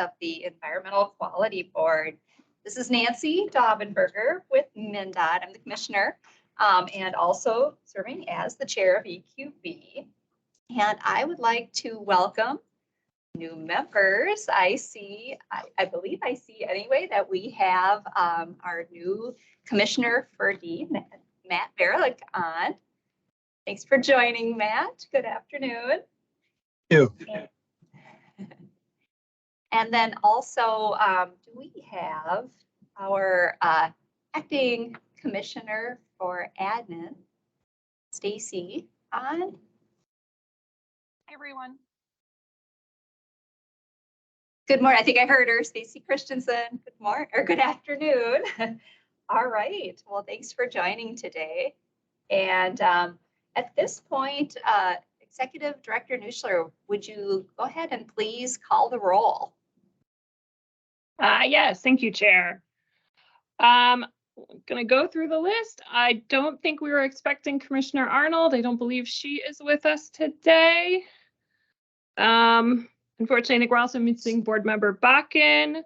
of the Environmental Quality Board. This is Nancy Daubenberger with MnDOT. I'm the commissioner and also serving as the chair of EQB. And I would like to welcome new members. I believe I see anyway that we have our new commissioner for Deed, Matt Verlick, on. Thanks for joining, Matt. Good afternoon. You. And then also, do we have our acting commissioner for admin, Stacy, on? Hi, everyone. Good morning. I think I heard her, Stacy Christensen. Good morning or good afternoon. All right. Well, thanks for joining today. And at this point, Executive Director Nuschler, would you go ahead and please call the roll? Yes, thank you, Chair. I'm going to go through the list. I don't think we were expecting Commissioner Arnold. I don't believe she is with us today. Unfortunately, I think we're also missing Board Member Bakken,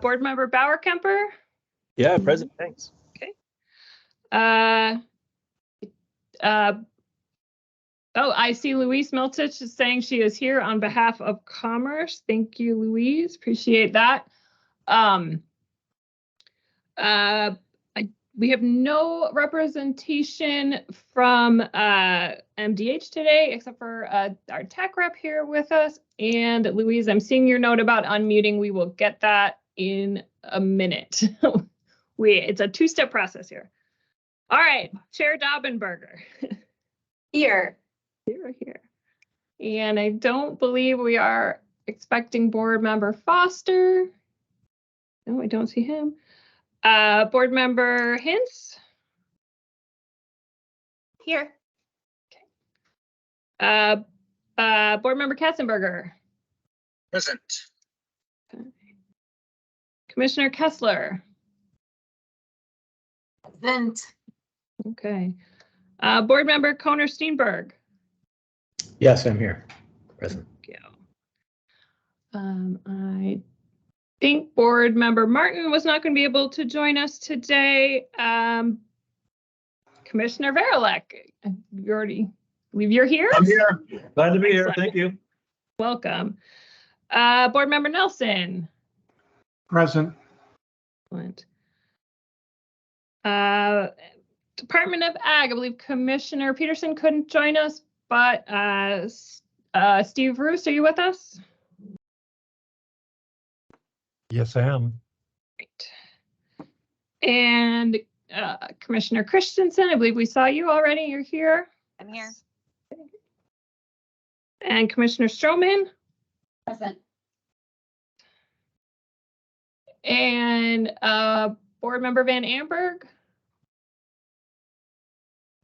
Board Member Bauer-Kemper. Yeah, present. Thanks. Okay. Oh, I see Louise Miltich is saying she is here on behalf of Commerce. Thank you, Louise. Appreciate that. We have no representation from MDH today, except for our tech rep here with us. And Louise, I'm seeing your note about unmuting. We will get that in a minute. It's a two-step process here. All right, Chair Daubenberger. Here. Here. And I don't believe we are expecting Board Member Foster. No, I don't see him. Board Member Hintz. Here. Okay. Board Member Katzenberger. Present. Okay. Commissioner Kessler. Present. Okay. Board Member Kohner Steenberg. Yes, I'm here. Present. I think Board Member Martin was not going to be able to join us today. Commissioner Verlick, believe you're here? I'm here. Glad to be here. Excellent. Thank you. Welcome. Board Member Nelson. Present. Excellent. Department of Ag, I believe Commissioner Peterson couldn't join us, but Steve Roos, are you with us? Yes, I am. Great. And Commissioner Christensen, I believe we saw you already. You're here. I'm here. And Commissioner Stroman. Present. And Board Member Van Amberg.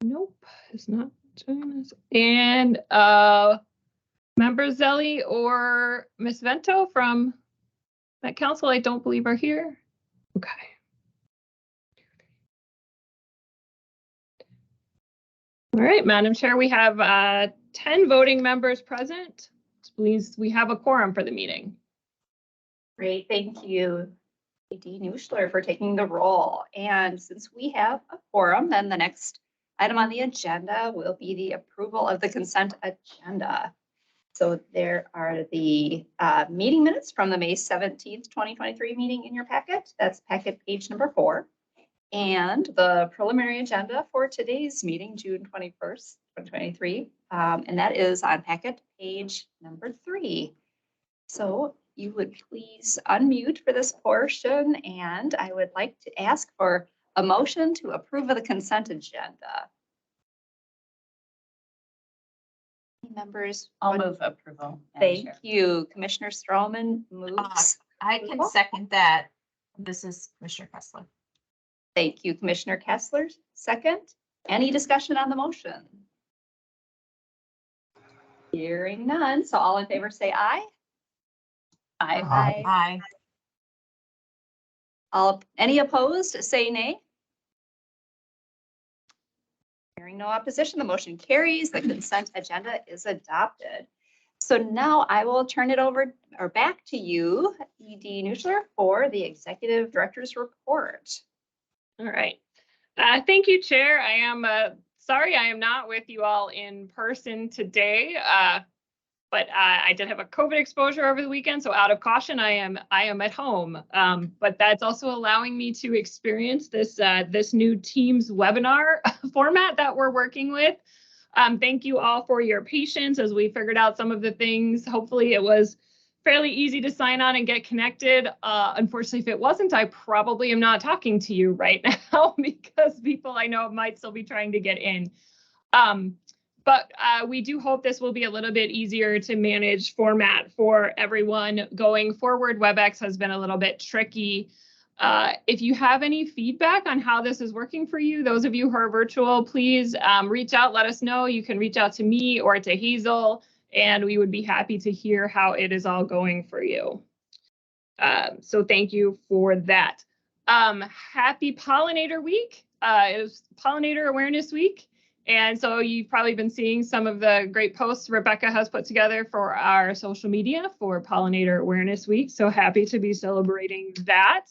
Nope, is not joining us. And Member Zelli or Ms. Vento from Met Council, I don't believe are here. Okay. All right, Madam Chair, we have 10 voting members present. Please, we have a quorum for the meeting. Great. Thank you, AD Nuschler, for taking the roll. And since we have a quorum, then the next item on the agenda will be the approval of the consent agenda. So there are the meeting minutes from the May 17th, 2023 meeting in your packet. That's packet page number 4. And the preliminary agenda for today's meeting, June 21st, 2023. And that is on packet page number 3. So you would please unmute for this portion. And I would like to ask for a motion to approve of the consent agenda. Members, I'll move approval. thank you. Commissioner Stroman moves. I can second that. This is Commissioner Kessler. Thank you, Commissioner Kessler. Second, any discussion on the motion? Hearing none. So all in favor say aye. Aye. Aye. Any opposed say nay. Hearing no opposition, the motion carries. The consent agenda is adopted. So now I will turn it over or back to you, ED Neusler, for the Executive Director's Report. All right. Thank you, Chair. I am sorry I am not with you all in person today, but I did have a COVID exposure over the weekend, so out of caution, I am at home. But that's also allowing me to experience this this new Teams webinar format that we're working with. Thank you all for your patience as we figured out some of the things. Hopefully, it was fairly easy to sign on and get connected. Unfortunately, if it wasn't, I probably am not talking to you right now because people I know might still be trying to get in. But we do hope this will be a little bit easier to manage format for everyone going forward. WebEx has been a little bit tricky. If you have any feedback on how this is working for you, those of you who are virtual, please reach out, let us know. You can reach out to me or to Hazel, and we would be happy to hear how it is all going for you. So thank you for that. Happy Pollinator Week. It was Pollinator Awareness Week. And so you've probably been seeing some of the great posts Rebecca has put together for our social media for Pollinator Awareness Week. So happy to be celebrating that.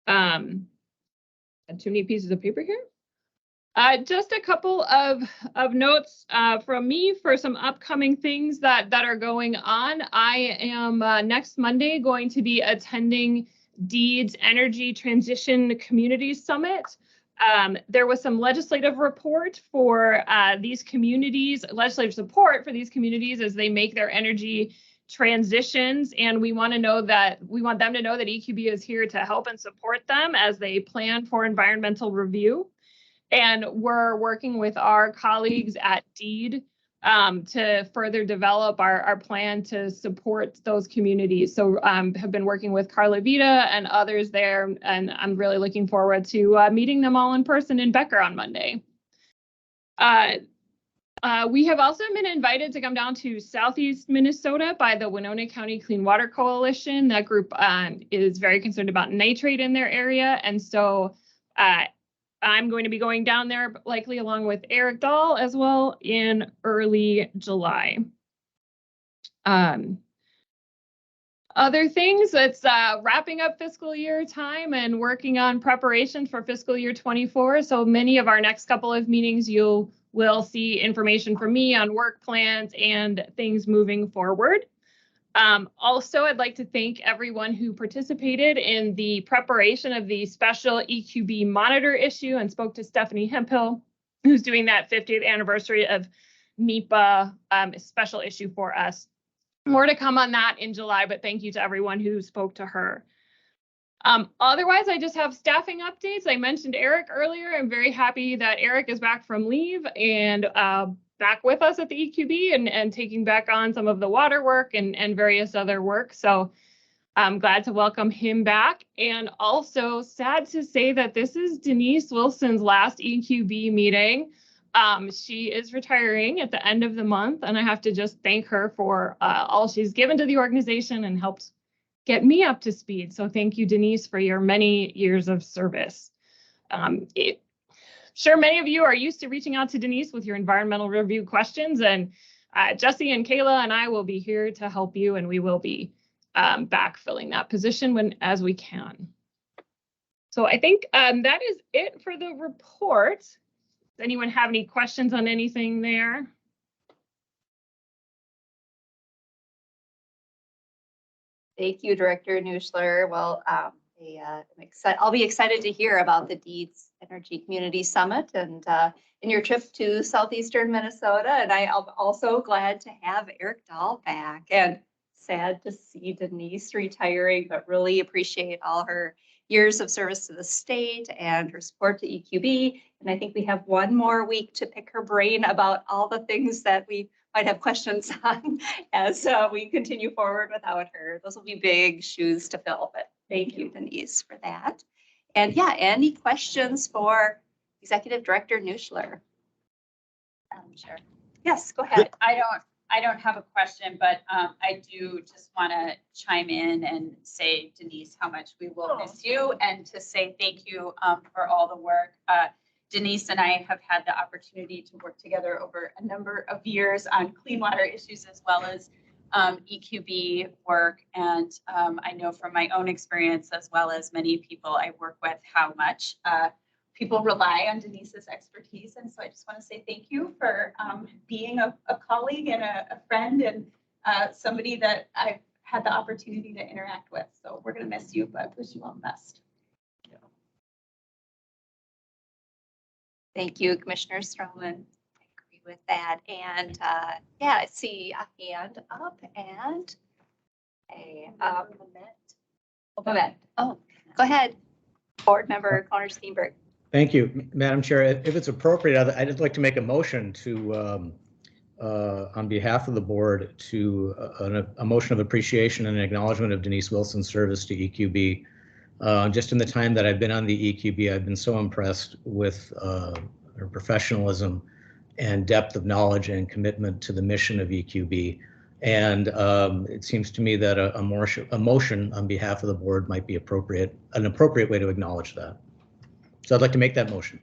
Too many pieces of paper here. Just a couple of notes from me for some upcoming things that are going on. I am next Monday going to be attending DEED's Energy Transition Communities Summit. There was some legislative report for these communities, legislative support for these communities as they make their energy transitions, and we want them to know that EQB is here to help and support them as they plan for environmental review. And we're working with our colleagues at DEED to further develop our plan to support those communities. So have been working with Carla Vita and others there, and I'm really looking forward to meeting them all in person in Becker on Monday. We have also been invited to come down to Southeast Minnesota by the Winona County Clean Water Coalition. That group is very concerned about nitrate in their area, and so I'm going to be going down there, likely along with Eric Dahl as well, in early July. Other things, it's wrapping up fiscal year time and working on preparation for fiscal year 24. So many of our next couple of meetings, you will see information from me on work plans and things moving forward. Also, I'd like to thank everyone who participated in the preparation of the special EQB monitor issue and spoke to Stephanie Hemphill, who's doing that 50th anniversary of NEPA special issue for us. More to come on that in July, but thank you to everyone who spoke to her. Otherwise, I just have staffing updates. I mentioned Eric earlier. I'm very happy that Eric is back from leave and back with us at the EQB and taking back on some of the water work and various other work. So I'm glad to welcome him back. And also sad to say that this is Denise Wilson's last EQB meeting. She is retiring at the end of the month, and I have to just thank her for all she's given to the organization and helped get me up to speed. So thank you, Denise, for your many years of service. Sure, many of you are used to reaching out to Denise with your environmental review questions, and Jesse and Kayla and I will be here to help you, and we will be backfilling that position as we can. So I think that is it for the report. Does anyone have any questions on anything there? Thank you, Director Neusler. Well, I'll be excited to hear about the DEED's Energy Community Summit and in your trip to southeastern Minnesota. And I'm also glad to have Eric Dahl back, and sad to see Denise retiring, but really appreciate all her years of service to the state and her support to EQB. And I think we have one more week to pick her brain about all the things that we might have questions on as we continue forward without her. Those will be big shoes to fill, but thank you, Denise, for that. And yeah, any questions for Executive Director Neusler? Sure. Yes, go ahead. I don't have a question, but I do just want to chime in and say, Denise, how much we will miss you, and to say thank you for all the work. Denise and I have had the opportunity to work together over a number of years on clean water issues, as well as EQB work. And I know from my own experience, as well as many people I work with, how much people rely on Denise's expertise. And so I just want to say thank you for being a colleague and a friend and somebody that I've had the opportunity to interact with. So we're going to miss you, but wish you all the best. Thank you, Commissioner Stroman. I agree with that. And yeah, I see a hand up and a Moment. Oh, go ahead. Board Member Connor Steenberg. Thank you, Madam Chair. If it's appropriate, I'd like to make a motion to, on behalf of the board, to a motion of appreciation and acknowledgement of Denise Wilson's service to EQB. Just in the time that I've been on the EQB, I've been so impressed with her professionalism and depth of knowledge and commitment to the mission of EQB. And it seems to me that a motion on behalf of the board might be an appropriate way to acknowledge that. So I'd like to make that motion.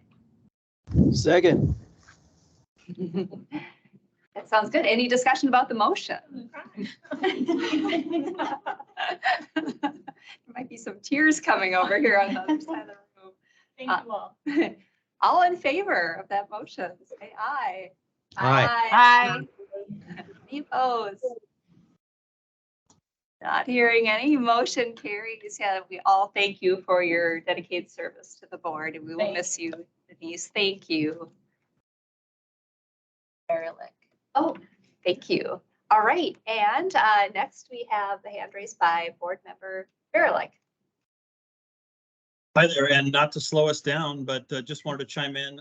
Second. That sounds good. Any discussion about the motion? There might be some tears coming over here on the other side of the room. Thank you all. All in favor of that motion, say aye. Aye. Aye. Any opposed? Not hearing any. Motion carries. Yeah, we all thank you for your dedicated service to the board, and we will miss you, Denise. Thank you. Ehrlich. Oh, thank you. All right, and next we have the hand raised by Board Member Ehrlich. Hi there, and not to slow us down, but just wanted to chime in.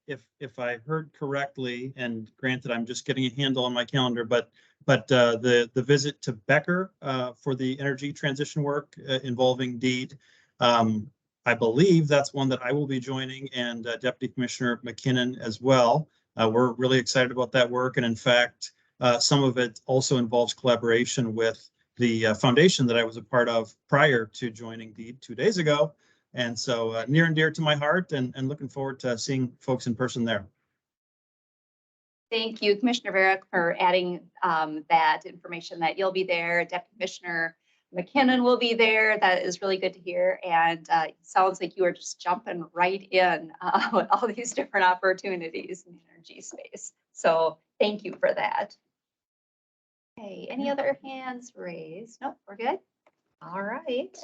If I heard correctly, and granted, I'm just getting a handle on my calendar, but the visit to Becker for the energy transition work involving DEED, I believe that's one that I will be joining, and Deputy Commissioner McKinnon as well. We're really excited about that work, and in fact, some of it also involves collaboration with the foundation that I was a part of prior to joining DEED 2 days ago. And so near and dear to my heart, and looking forward to seeing folks in person there. Thank you, Commissioner Varick, for adding that information that you'll be there. Deputy Commissioner McKinnon will be there. That is really good to hear. And it sounds like you are just jumping right in with all these different opportunities in the energy space. So thank you for that. Okay, any other hands raised? Nope, we're good. All right.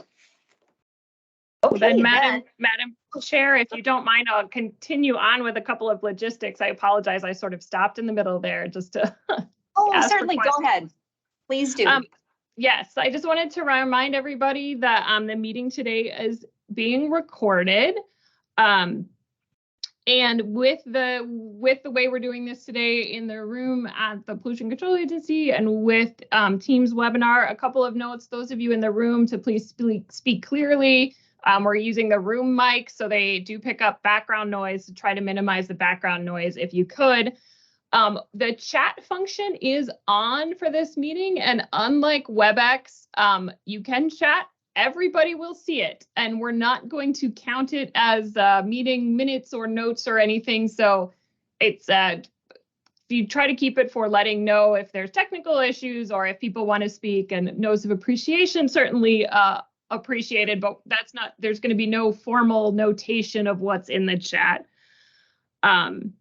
Well, Okay, then, Madam Chair, if you don't mind, I'll continue on with a couple of logistics. I apologize. I sort of stopped in the middle there just to. Oh, ask for certainly. Go questions. ahead. Please do. Yes, I just wanted to remind everybody that the meeting today is being recorded. And with the way we're doing this today in the room at the Pollution Control Agency and with Teams webinar, a couple of notes, those of you in the room to please speak clearly. We're using the room mic, so they do pick up background noise, to try to minimize the background noise if you could. The chat function is on for this meeting, and unlike WebEx, you can chat. Everybody will see it, and we're not going to count it as meeting minutes or notes or anything. So it's you try to keep it for letting know if there's technical issues or if people want to speak, and notes of appreciation certainly appreciated, but that's not, there's going to be no formal notation of what's in the chat. Then,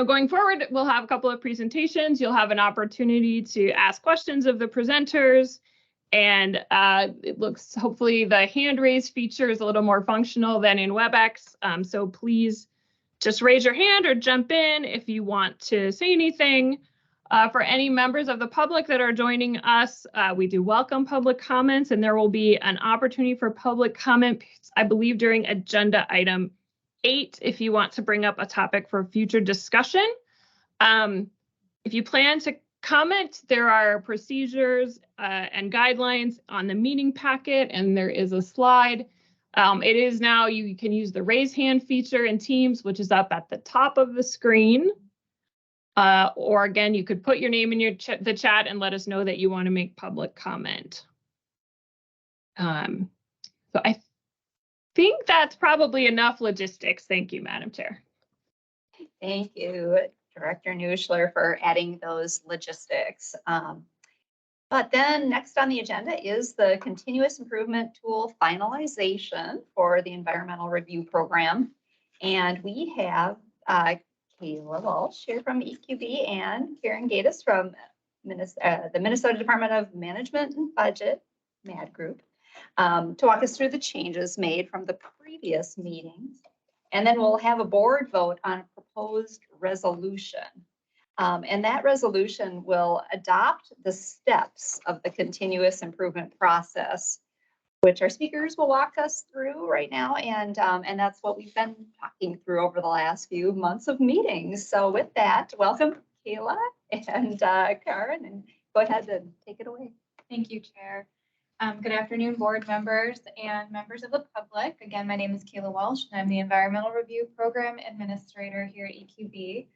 going forward, we'll have a couple of presentations. You'll have an opportunity to ask questions of the presenters. And it looks, hopefully the hand raise feature is a little more functional than in WebEx. So please just raise your hand or jump in if you want to say anything. For any members of the public that are joining us, we do welcome public comments, and there will be an opportunity for public comment, I believe, during agenda item 8, if you want to bring up a topic for future discussion. If you plan to comment, there are procedures and guidelines on the meeting packet, and there is a slide. It is now, you can use the raise hand feature in Teams, which is up at the top of the screen. Or again, you could put your name in the chat and let us know that you want to make public comment. So I think that's probably enough logistics. Thank you, Madam Chair. Thank you, Director Nuschler, for adding those logistics. But then next on the agenda is the continuous improvement tool finalization for the environmental review program. And we have Kayla Walsh here from EQB and Karen Gatus from the Minnesota Department of Management and Budget, MAD Group, to walk us through the changes made from the previous meetings. And then we'll have a board vote on a proposed resolution. And that resolution will adopt the steps of the continuous improvement process, which our speakers will walk us through right now. And that's what we've been talking through over the last few months of meetings. So with that, welcome Kayla and Karen, and go ahead and take it away. Thank you, Chair. Good afternoon, board members and members of the public. Again, my name is Kayla Walsh, and I'm the Environmental Review Program Administrator here at EQB.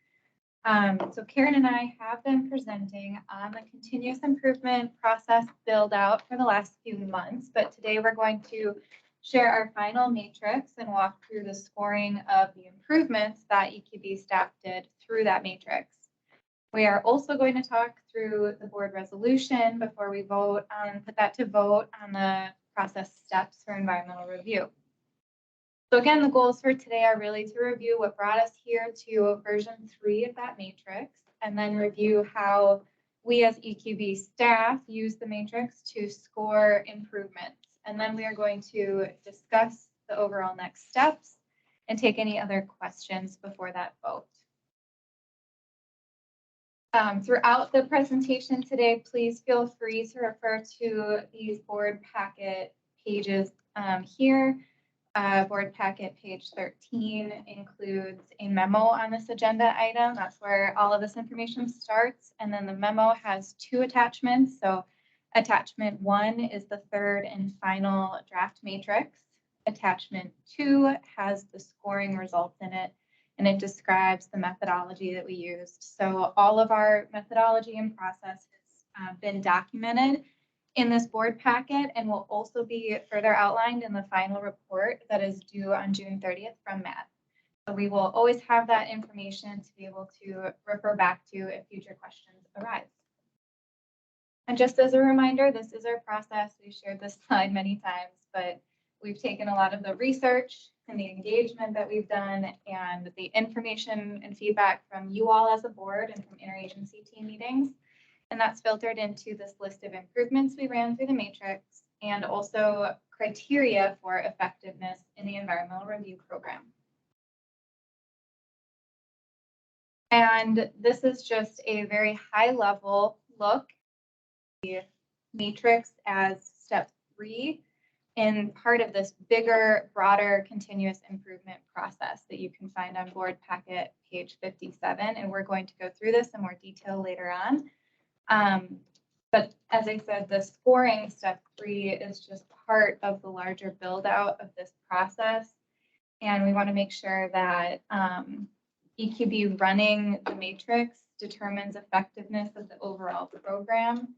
So Karen and I have been presenting on the continuous improvement process build out for the last few months, but today we're going to share our final matrix and walk through the scoring of the improvements that EQB staff did through that matrix. We are also going to talk through the board resolution before we vote on, put that to vote on the process steps for environmental review. So again, the goals for today are really to review what brought us here to version 3 of that matrix, and then review how we as EQB staff use the matrix to score improvements. And then we are going to discuss the overall next steps and take any other questions before that vote. Throughout the presentation today, please feel free to refer to these board packet pages here. Board packet page 13 includes a memo on this agenda item. That's where all of this information starts. And then the memo has 2 attachments. So attachment 1 is the third and final draft matrix. Attachment 2 has the scoring results in it, and it describes the methodology that we used. So all of our methodology and process has been documented in this board packet and will also be further outlined in the final report that is due on June 30th from MAD. So we will always have that information to be able to refer back to if future questions arise. And just as a reminder, this is our process. We've shared this slide many times, but we've taken a lot of the research and the engagement that we've done and the information and feedback from you all as a board and from interagency team meetings. And that's filtered into this list of improvements we ran through the matrix and also criteria for effectiveness in the environmental review program. And this is just a very high level look at the matrix as step 3 in part of this bigger, broader continuous improvement process that you can find on board packet page 57. And we're going to go through this in more detail later on. But as I said, the scoring step 3 is just part of the larger build out of this process. And we want to make sure that EQB running the matrix determines effectiveness of the overall program,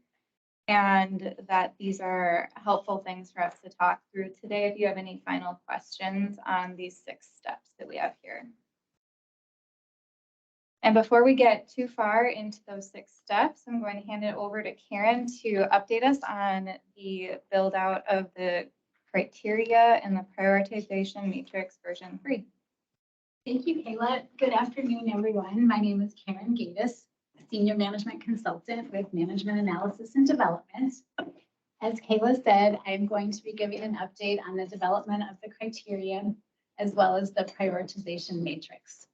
and that these are helpful things for us to talk through today if you have any final questions on these 6 steps that we have here. And before we get too far into those 6 steps, I'm going to hand it over to Karen to update us on the build out of the criteria and the prioritization matrix version 3. Thank you, Kayla. Good afternoon, everyone. My name is Karen Gatus, Senior Management Consultant with Management Analysis and Development. As Kayla said, I'm going to be giving an update on the development of the criteria as well as the prioritization matrix.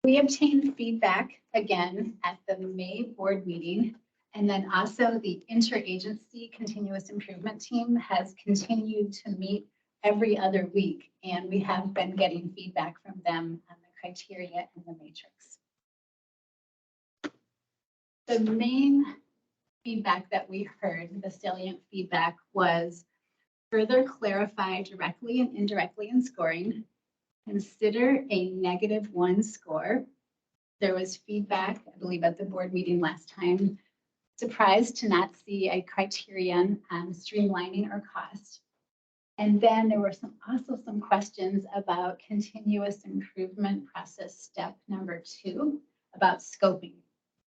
We obtained feedback again at the May board meeting, and then also the interagency continuous improvement team has continued to meet every other week, and we have been getting feedback from them on the criteria and the matrix. The main feedback that we heard, the salient feedback, was further clarify directly and indirectly in scoring. Consider a -1 score. There was feedback, I believe, at the board meeting last time. Surprised to not see a criterion on streamlining or cost. And then there were also some questions about continuous improvement process step number 2 about scoping.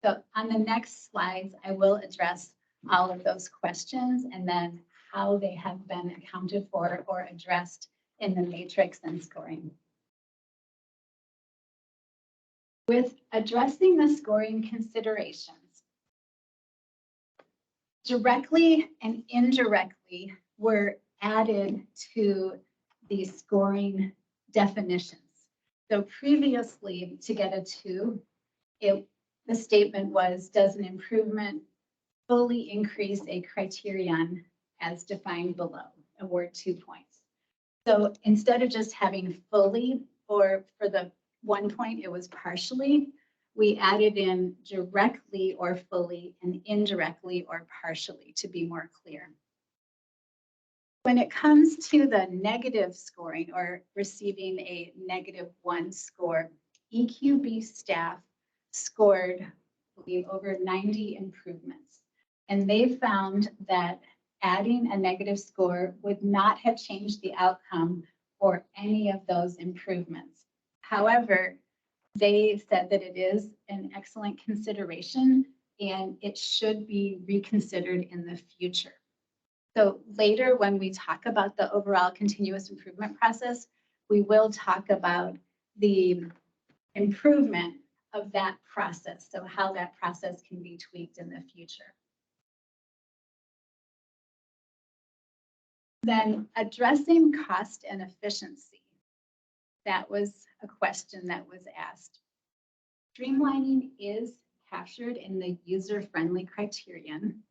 So on the next slides, I will address all of those questions and then how they have been accounted for or addressed in the matrix and scoring. With addressing the scoring considerations, directly and indirectly were added to the scoring definitions. So previously, to get a 2, the statement was, does an improvement fully increase a criterion as defined below? Award 2 points. So instead of just having fully, or for the 1 point, it was partially, we added in directly or fully and indirectly or partially to be more clear. When it comes to the negative scoring or receiving a -1 score, EQB staff scored, I believe, over 90 improvements. And they found that adding a negative score would not have changed the outcome for any of those improvements. However, they said that it is an excellent consideration and it should be reconsidered in the future. So later, when we talk about the overall continuous improvement process, we will talk about the improvement of that process. So how that process can be tweaked in the future. Then addressing cost and efficiency. That was a question that was asked. Streamlining is captured in the user-friendly criterion.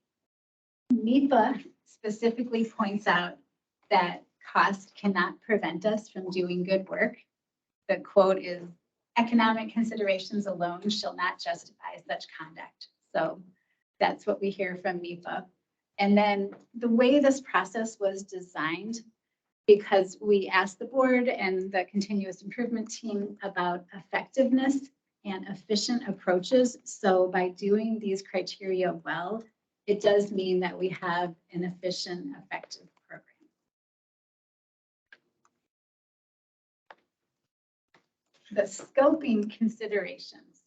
NEPA specifically points out that cost cannot prevent us from doing good work. The quote is, economic considerations alone shall not justify such conduct. So that's what we hear from NEPA. And then the way this process was designed, because we asked the board and the continuous improvement team about effectiveness and efficient approaches. So by doing these criteria well, it does mean that we have an efficient, effective program. The scoping considerations.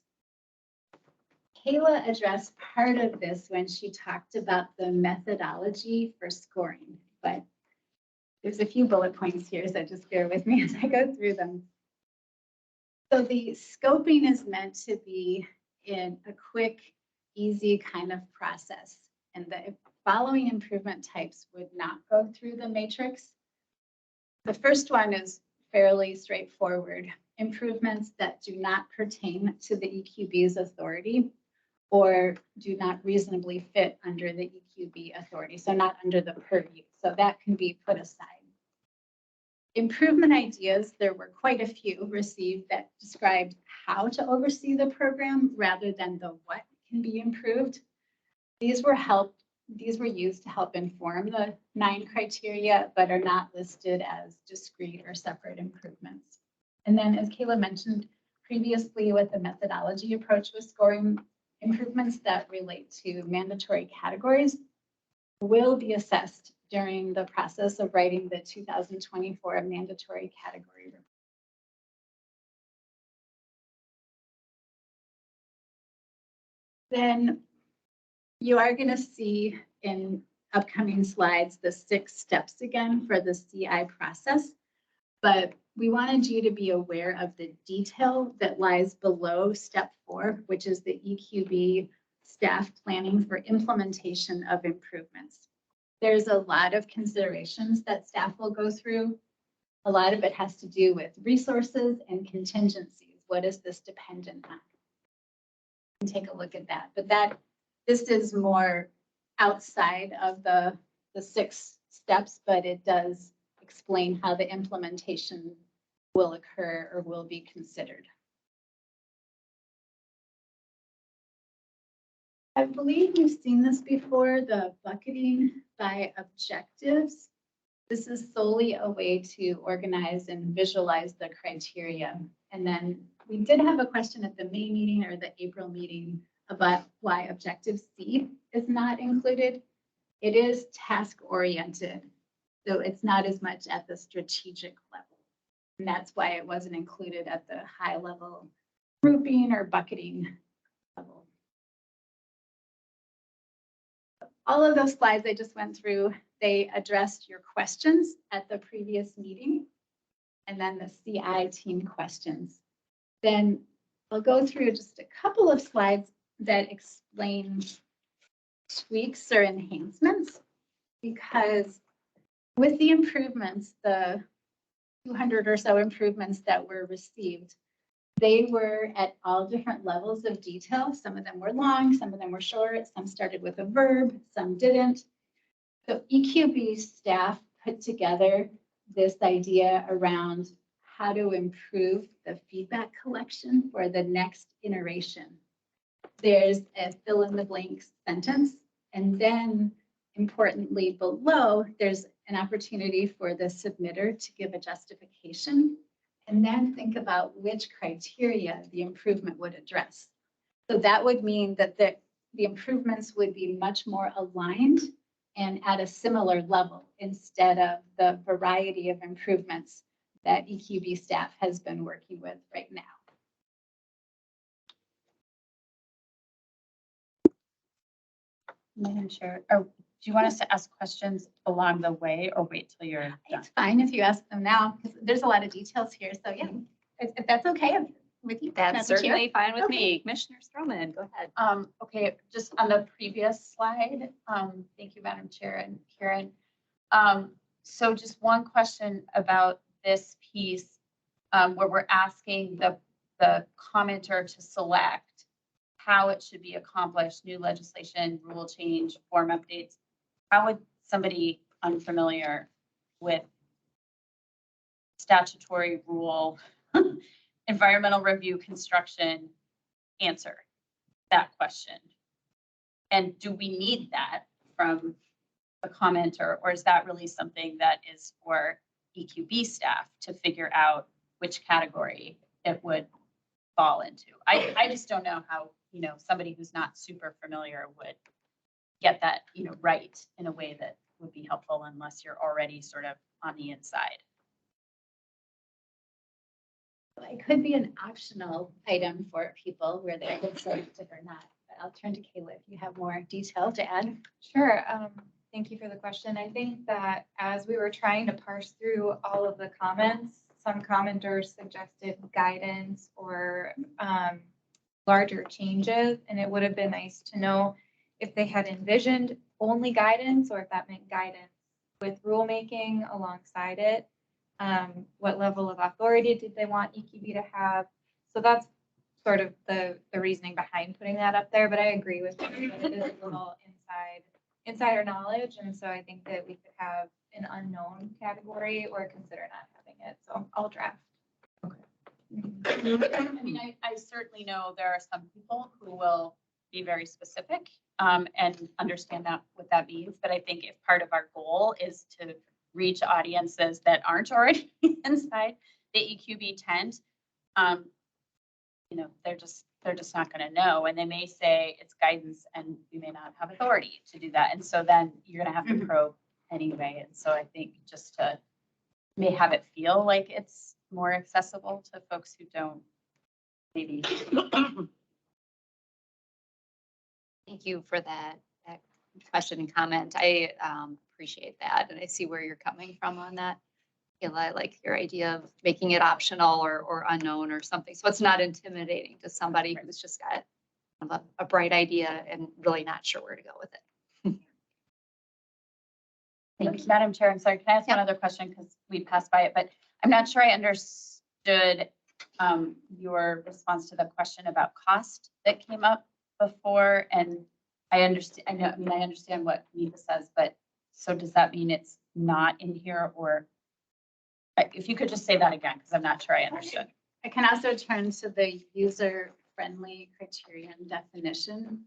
Kayla addressed part of this when she talked about the methodology for scoring, but there's a few bullet points here, so just bear with me as I go through them. So the scoping is meant to be in a quick, easy kind of process, and the following improvement types would not go through the matrix. The first one is fairly straightforward. Improvements that do not pertain to the EQB's authority or do not reasonably fit under the EQB authority, so not under the purview. So that can be put aside. Improvement ideas, there were quite a few received that described how to oversee the program rather than the what can be improved. These were used to help inform the 9 criteria, but are not listed as discrete or separate improvements. And then, as Kayla mentioned previously, with the methodology approach with scoring, improvements that relate to mandatory categories will be assessed during the process of writing the 2024 mandatory category report. Then you are going to see in upcoming slides the 6 steps again for the CI process, but we wanted you to be aware of the detail that lies below step 4, which is the EQB staff planning for implementation of improvements. There's a lot of considerations that staff will go through. A lot of it has to do with resources and contingencies. What is this dependent on? And take a look at that. But this is more outside of the 6 steps, but it does explain how the implementation will occur or will be considered. I believe you've seen this before, the bucketing by objectives. This is solely a way to organize and visualize the criteria. And then we did have a question at the May meeting or the April meeting about why objective C is not included. It is task oriented, so it's not as much at the strategic level. And that's why it wasn't included at the high level grouping or bucketing level. all of those slides I just went through, they addressed your questions at the previous meeting. And then the CI team questions. Then I'll go through just a couple of slides that explain tweaks or enhancements. Because with the improvements, the 200 or so improvements that were received, they were at all different levels of detail. Some of them were long, some of them were short, some started with a verb, some didn't. So EQB staff put together this idea around how to improve the feedback collection for the next iteration. There's a fill in the blank sentence, and then importantly below, there's an opportunity for the submitter to give a justification and then think about which criteria the improvement would address. So that would mean that the improvements would be much more aligned and at a similar level instead of the variety of improvements that EQB staff has been working with right now. Madam Chair, do you want us to ask questions along the way or wait till you're done? It's fine if you ask them now, because there's a lot of details here. So yeah, if that's okay with you. That's Madam Chair. certainly fine with Okay. me. Commissioner Stroman, go ahead. Okay, just on the previous slide, thank you, Madam Chair and Karen. So just one question about this piece, where we're asking the commenter to select how it should be accomplished, new legislation, rule change, form updates. How would somebody unfamiliar with statutory rule, environmental review, construction, answer that question? And do we need that from a commenter, or is that really something that is for EQB staff to figure out which category it would fall into? I just don't know how, somebody who's not super familiar would get that, right in a way that would be helpful unless you're already sort of on the inside. It could be an optional item for people where they could select it or not. But I'll turn to Kayla if you have more detail to add. Sure. Thank you for the question. I think that as we were trying to parse through all of the comments, some commenters suggested guidance or larger changes, and it would have been nice to know if they had envisioned only guidance or if that meant guidance with rulemaking alongside it. What level of authority did they want EQB to have? So that's sort of the reasoning behind putting that up there, but I agree with you that it is a little insider knowledge, and so I think that we could have an unknown category or consider not having it, so I'll draft. I mean, I certainly know there are some people who will be very specific and understand what that means. But I think if part of our goal is to reach audiences that aren't already inside the EQB tent, they're just not going to know. And they may say it's guidance and we may not have authority to do that. And so then you're going to have to probe anyway. And so I think just to may have it feel like it's more accessible to folks who don't maybe. Thank you for that question and comment. I appreciate that, and I see where you're coming from on that. I like your idea of making it optional or unknown or something, so it's not intimidating to somebody who's just got a bright idea and really not sure where to go with it. Thank you, Madam Chair. I'm sorry, can I ask one other question because we passed by it, but I'm not sure I understood your response to the question about cost that came up before. And I understand, I understand what NEPA says, but so does that mean it's not in here, or if you could just say that again, because I'm not sure I understood. I can also turn to the user-friendly criterion definition.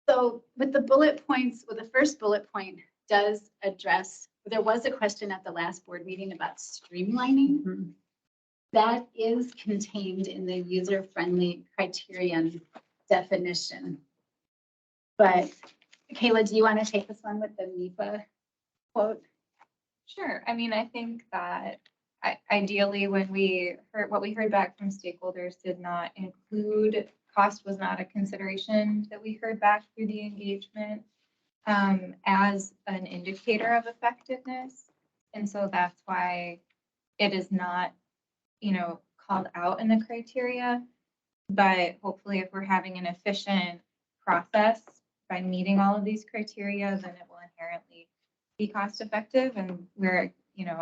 So with the bullet points, the first bullet point does address, there was a question at the last board meeting about streamlining. That is contained in the user-friendly criterion definition. But Kayla, do you want to take this one with the NEPA quote? Sure. I mean, I think that ideally when we heard back from stakeholders did not include cost was not a consideration that we heard back through the engagement as an indicator of effectiveness. And so that's why it is not, called out in the criteria. But hopefully if we're having an efficient process by meeting all of these criteria, then it will inherently be cost effective. And we're,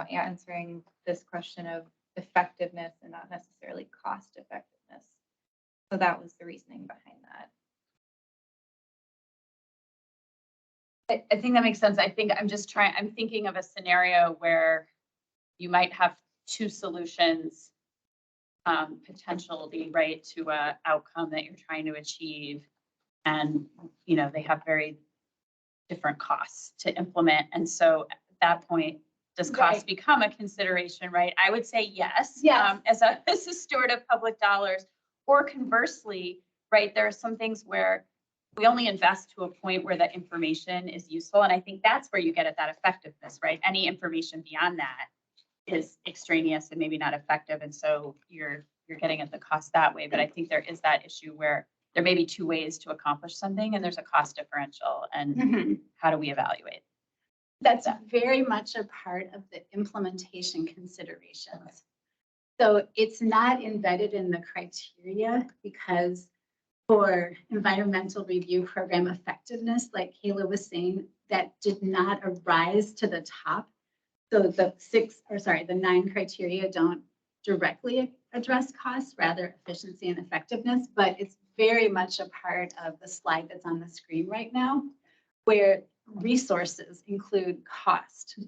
answering this question of effectiveness and not necessarily cost effectiveness. So that was the reasoning behind that. I think that makes sense. I'm thinking of a scenario where you might have two solutions potentially, right, to a outcome that you're trying to achieve. And, they have very different costs to implement. And so at that point, does cost become a consideration, right? I would say yes. Yes. As a steward of public dollars, or conversely, right, there are some things where we only invest to a point where the information is useful. And I think that's where you get at that effectiveness, right? Any information beyond that is extraneous and maybe not effective. And so you're getting at the cost that way. But I think there is that issue where there may be two ways to accomplish something and there's a cost differential. And how do we evaluate? That's very much a part of the implementation considerations. So it's not embedded in the criteria because for environmental review program effectiveness, like Kayla was saying, that did not arise to the top. So the 9 criteria don't directly address costs, rather efficiency and effectiveness, but it's very much a part of the slide that's on the screen right now, where resources include cost.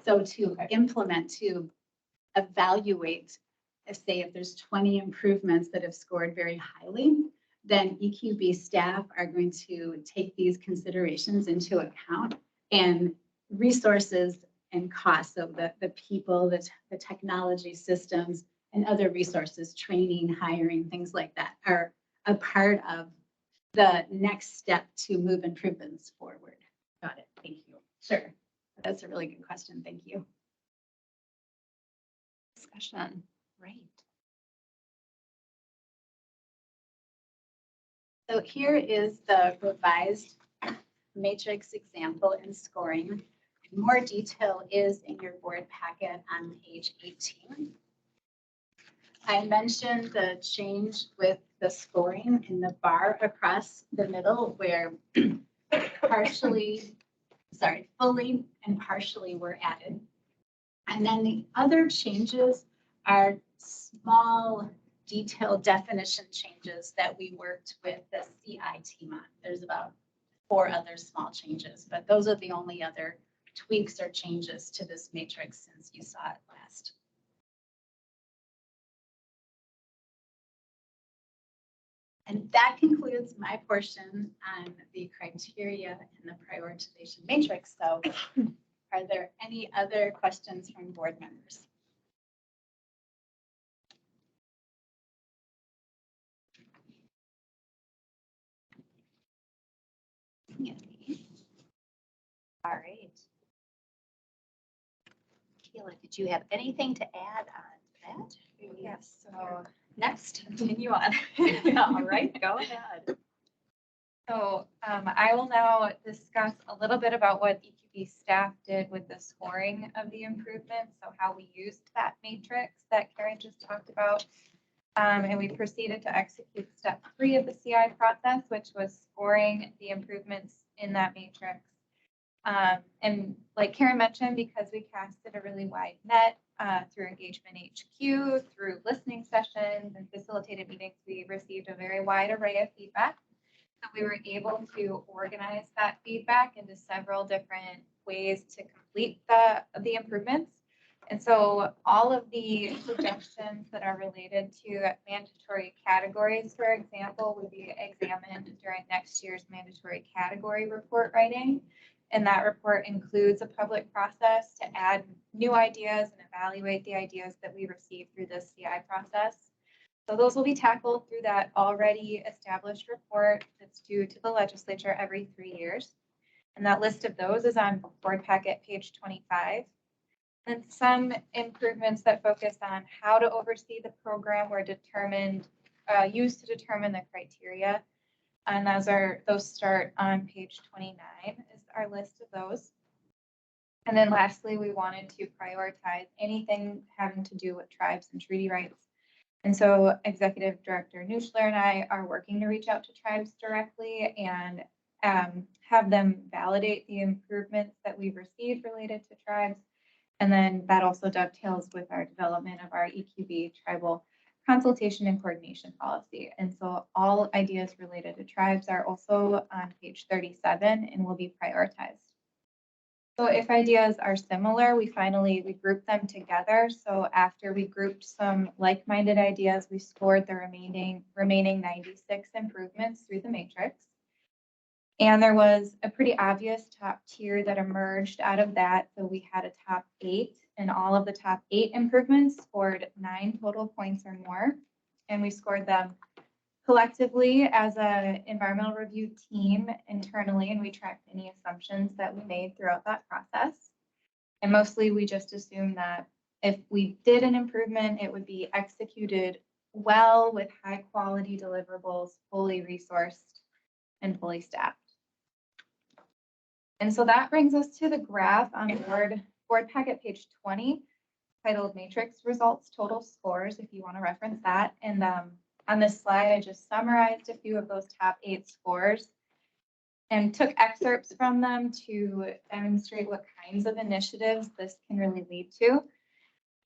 So to implement, to evaluate, say if there's 20 improvements that have scored very highly, then EQB staff are going to take these considerations into account, and resources and costs of the people, the technology systems and other resources, training, hiring, things like that are a part of the next step to move improvements forward. Got it. Thank you. Sure. That's a really good question. Thank you. Discussion. Great. So here is the revised matrix example and scoring. More detail is in your board packet on page 18. I mentioned the change with the scoring in the bar across the middle where fully and partially were added. And then the other changes are small detailed definition changes that we worked with the CI team on. There's about 4 other small changes, but those are the only other tweaks or changes to this matrix since you saw it last. And that concludes my portion on the criteria and the prioritization matrix. So are there any other questions from board members? All right. Kayla, did you have anything to add on that? Yes, so next, continue on. All right, go ahead. So I will now discuss a little bit about what EQB staff did with the scoring of the improvements. So how we used that matrix that Karen just talked about. And we proceeded to execute step 3 of the CI process, which was scoring the improvements in that matrix. And like Karen mentioned, because we casted a really wide net through Engagement HQ, through listening sessions and facilitated meetings, we received a very wide array of feedback. So we were able to organize that feedback into several different ways to complete the improvements. And so all of the suggestions that are related to mandatory categories, for example, would be examined during next year's mandatory category report writing. And that report includes a public process to add new ideas and evaluate the ideas that we received through this CI process. So those will be tackled through that already established report that's due to the legislature every 3 years. And that list of those is on board packet page 25. And some improvements that focus on how to oversee the program were determined used to determine the criteria. And those start on page 29 is our list of those. And then lastly, we wanted to prioritize anything having to do with tribes and treaty rights. And so Executive Director Nuschler and I are working to reach out to tribes directly and have them validate the improvements that we've received related to tribes. And then that also dovetails with our development of our EQB tribal consultation and coordination policy. And so all ideas related to tribes are also on page 37 and will be prioritized. So if ideas are similar, we group them together. So after we grouped some like-minded ideas, we scored the remaining 96 improvements through the matrix. And there was a pretty obvious top tier that emerged out of that. So we had a top 8, and all of the top 8 improvements scored 9 total points or more. And we scored them collectively as an environmental review team internally, and we tracked any assumptions that we made throughout that process. And mostly we just assumed that if we did an improvement, it would be executed well with high quality deliverables, fully resourced and fully staffed. And so that brings us to the graph on board packet page 20, titled Matrix Results Total Scores, if you want to reference that. And on this slide, I just summarized a few of those top 8 scores and took excerpts from them to demonstrate what kinds of initiatives this can really lead to.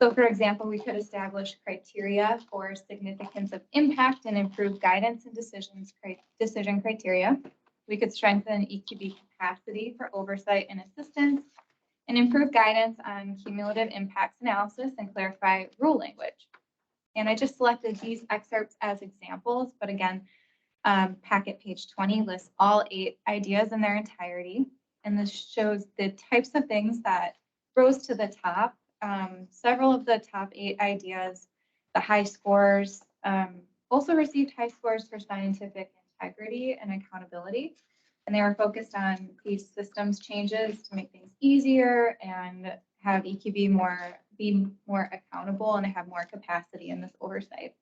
So for example, we could establish criteria for significance of impact and improve guidance and decision criteria. We could strengthen EQB capacity for oversight and assistance and improve guidance on cumulative impacts analysis and clarify rule language. And I just selected these excerpts as examples, but again, packet page 20 lists all 8 ideas in their entirety. And this shows the types of things that rose to the top. Several of the top 8 ideas, the high scores, also received high scores for scientific integrity and accountability. And they were focused on these systems changes to make things easier and have EQB be more accountable and have more capacity in this oversight.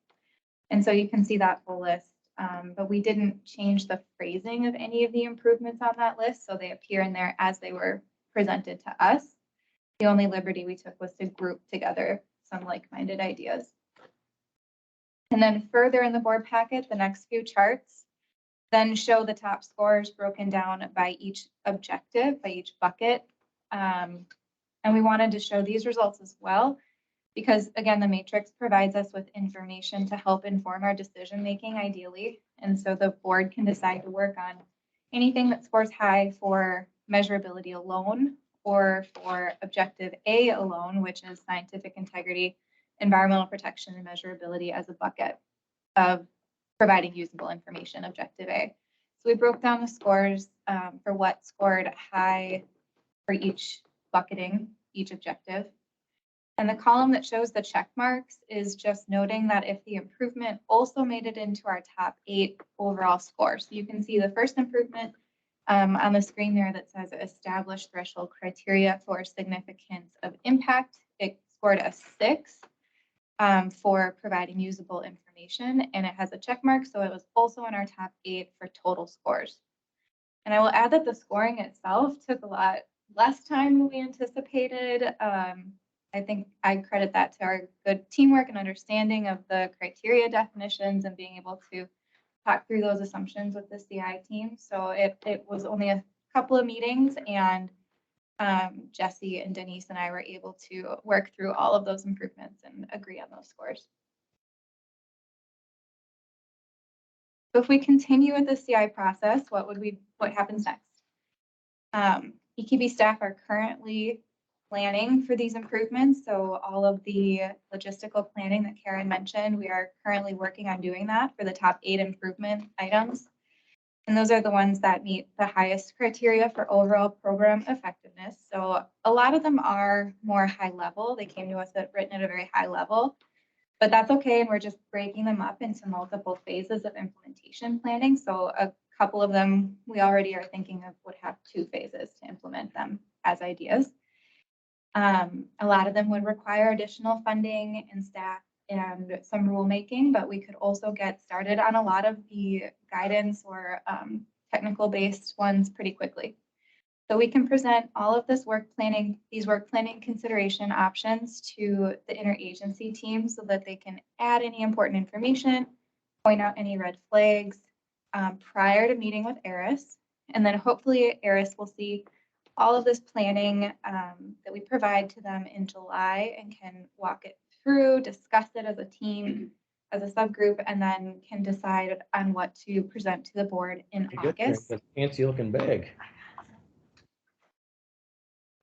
And so you can see that full list, but we didn't change the phrasing of any of the improvements on that list, so they appear in there as they were presented to us. The only liberty we took was to group together some like-minded ideas. And then further in the board packet, the next few charts then show the top scores broken down by each objective, by each bucket. And we wanted to show these results as well, because again, the matrix provides us with information to help inform our decision-making ideally. And so the board can decide to work on anything that scores high for measurability alone, or for objective A alone, which is scientific integrity, environmental protection, and measurability as a bucket of providing usable information, objective A. So we broke down the scores for what scored high for each bucketing, each objective. And the column that shows the check marks is just noting that if the improvement also made it into our top 8 overall score. So you can see the first improvement on the screen there that says establish threshold criteria for significance of impact. It scored a 6 for providing usable information, and it has a check mark, so it was also in our top 8 for total scores. And I will add that the scoring itself took a lot less time than we anticipated. I think I credit that to our good teamwork and understanding of the criteria definitions and being able to talk through those assumptions with the CI team. So it was only a couple of meetings, and Jesse and Denise and I were able to work through all of those improvements and agree on those scores. So if we continue with the CI process, what happens next? EQB staff are currently planning for these improvements. So all of the logistical planning that Karen mentioned, we are currently working on doing that for the top 8 improvement items. And those are the ones that meet the highest criteria for overall program effectiveness. So a lot of them are more high level. They came to us written at a very high level, but that's okay. And we're just breaking them up into multiple phases of implementation planning. So a couple of them we already are thinking of would have 2 phases to implement them as ideas. A lot of them would require additional funding and staff and some rulemaking, but we could also get started on a lot of the guidance or technical based ones pretty quickly. So we can present all of these work planning consideration options to the interagency team so that they can add any important information, point out any red flags prior to meeting with ARIS. And then hopefully ARIS will see all of this planning that we provide to them in July and can walk it through, discuss it as a team, as a subgroup, and then can decide on what to present to the board in August. Fancy looking bag.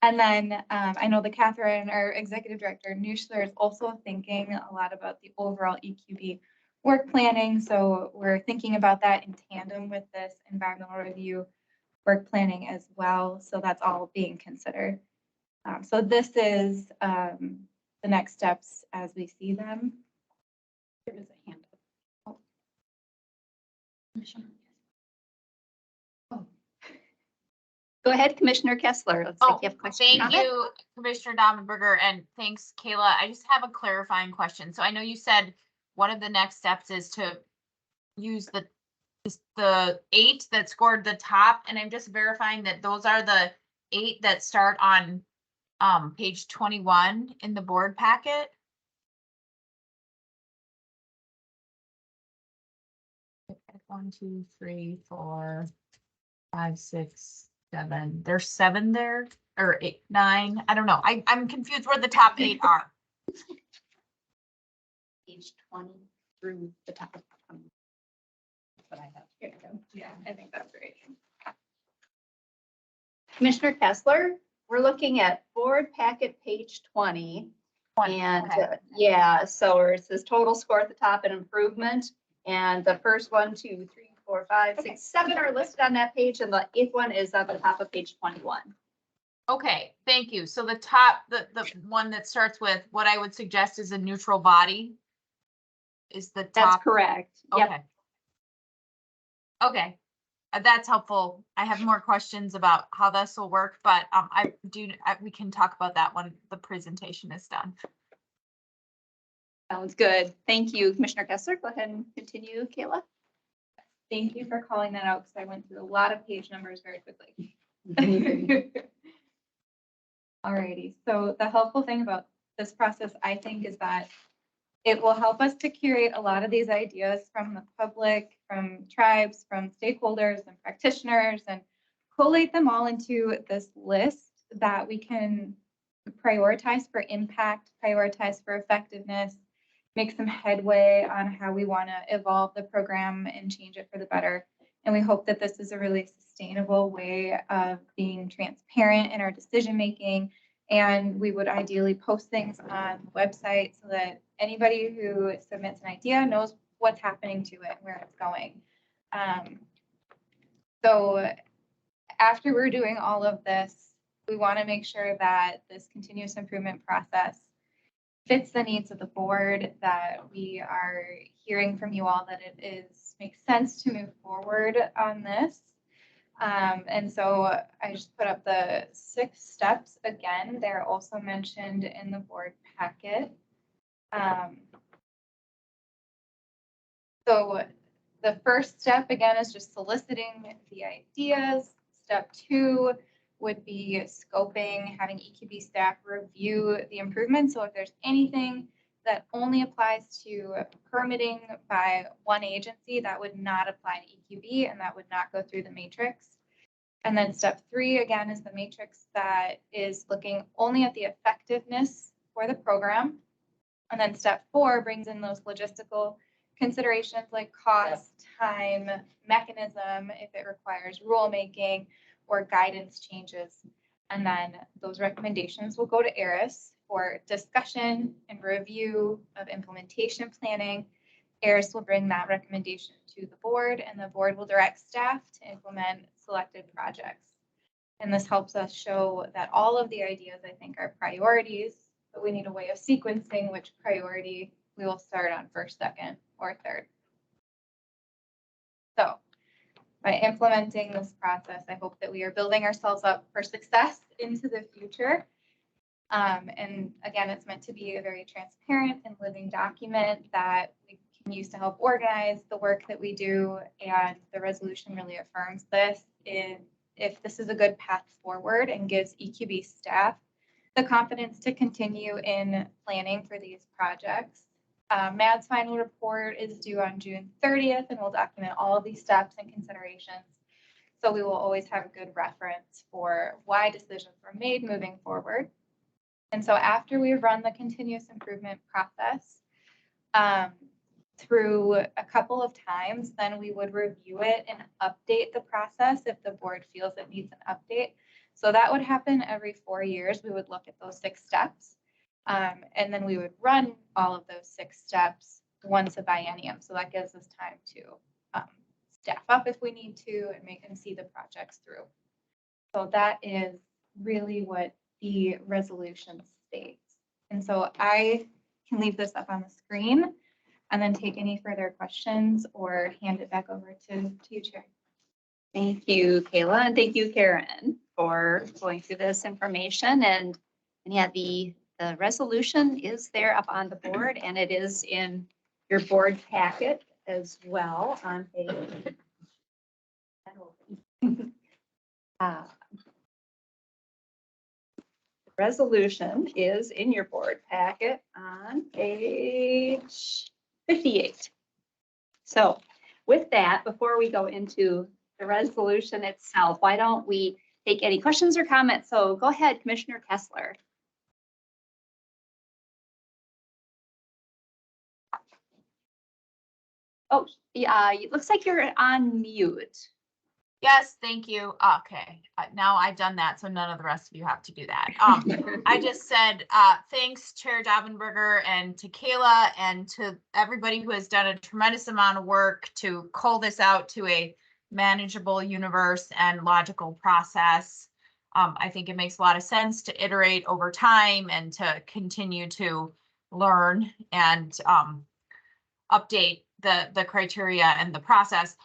And then I know that Catherine, our executive director, Nuschler, is also thinking a lot about the overall EQB work planning. So we're thinking about that in tandem with this environmental review work planning as well. So that's all being considered. So this is the next steps as we see them. There is a hand up. Go ahead, Commissioner Kessler. Looks like you have a question. Thank comment. you, Commissioner Dommenberger, and thanks, Kayla. I just have a clarifying question. So I know you said one of the next steps is to use the 8 that scored the top, and I'm just verifying that those are the 8 that start on page 21 in the board packet. One, two, three, 4, 5, 6, 7. There's 7 there, or 8, 9. I don't know. I'm confused where the top 8 are. Page 20 through the top. What I have. Here we go. Yeah, I think that's right. Commissioner Kessler, we're looking at board packet page 20. 20, And okay. yeah, so where it says total score at the top and improvement. And the first 1, 2, 3, 4, 5, 6, 7 are listed on that page, and the 8th one is at the top of page 21. Okay, thank you. So the top, the one that starts with what I would suggest is a neutral body is the top. That's correct. Yep. Okay. Okay, that's helpful. I have more questions about how this will work, but we can talk about that when the presentation is done. Sounds good. Thank you, Commissioner Kessler. Go ahead and continue, Kayla. Thank you for calling that out because I went through a lot of page numbers very quickly. Alrighty, so the helpful thing about this process, I think, is that it will help us to curate a lot of these ideas from the public, from tribes, from stakeholders and practitioners, and collate them all into this list that we can prioritize for impact, prioritize for effectiveness, make some headway on how we want to evolve the program and change it for the better. And we hope that this is a really sustainable way of being transparent in our decision making. And we would ideally post things on the website so that anybody who submits an idea knows what's happening to it, where it's going. So after we're doing all of this, we want to make sure that this continuous improvement process fits the needs of the board, that we are hearing from you all that it makes sense to move forward on this. And so I just put up the 6 steps again. They're also mentioned in the board packet. So the first step again is just soliciting the ideas. Step 2 would be scoping, having EQB staff review the improvements. So if there's anything that only applies to permitting by one agency, that would not apply to EQB and that would not go through the matrix. And then step 3, again, is the matrix that is looking only at the effectiveness for the program. And then step 4 brings in those logistical considerations like cost, time, mechanism, if it requires rulemaking or guidance changes. And then those recommendations will go to ARIS for discussion and review of implementation planning. ARIS will bring that recommendation to the board, and the board will direct staff to implement selected projects. And this helps us show that all of the ideas, I think, are priorities, but we need a way of sequencing which priority we will start on first, second, or third. So by implementing this process, I hope that we are building ourselves up for success into the future. And again, it's meant to be a very transparent and living document that we can use to help organize the work that we do. And the resolution really affirms this if this is a good path forward and gives EQB staff the confidence to continue in planning for these projects. MAD's final report is due on June 30th and will document all of these steps and considerations. So we will always have a good reference for why decisions were made moving forward. And so after we've run the continuous improvement process through a couple of times, then we would review it and update the process if the board feels it needs an update. So that would happen every 4 years. We would look at those 6 steps. And then we would run all of those 6 steps once a biennium. So that gives us time to staff up if we need to and make them see the projects through. So that is really what the resolution states. And so I can leave this up on the screen and then take any further questions or hand it back over to you, Chair. Thank you, Kayla, and thank you, Karen, for going through this information. And yeah, the resolution is there up on the board, and it is in your board packet as well on page. Resolution is in your board packet on page 58. So with that, before we go into the resolution itself, why don't we take any questions or comments? So go ahead, Commissioner Kessler. Oh, yeah, it looks like you're on mute. Yes, thank you. Okay, now I've done that, so none of the rest of you have to do that. I just said, thanks, Chair Davenberger, and to Kayla, and to everybody who has done a tremendous amount of work to cull this out to a manageable universe and logical process. I think it makes a lot of sense to iterate over time and to continue to learn and update the criteria and the process.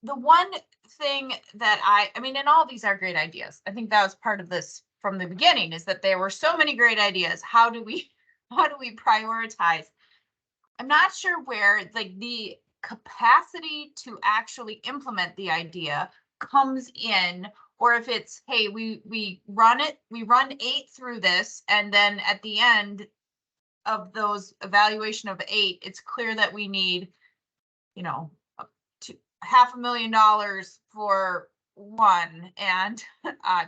The one thing that I mean, and all these are great ideas. I think that was part of this from the beginning, is that there were so many great ideas. How do we prioritize? I'm not sure where the capacity to actually implement the idea comes in, or if it's, hey, we run 8 through this, and then at the end of those evaluation of 8, it's clear that we need, $500,000 for 1 and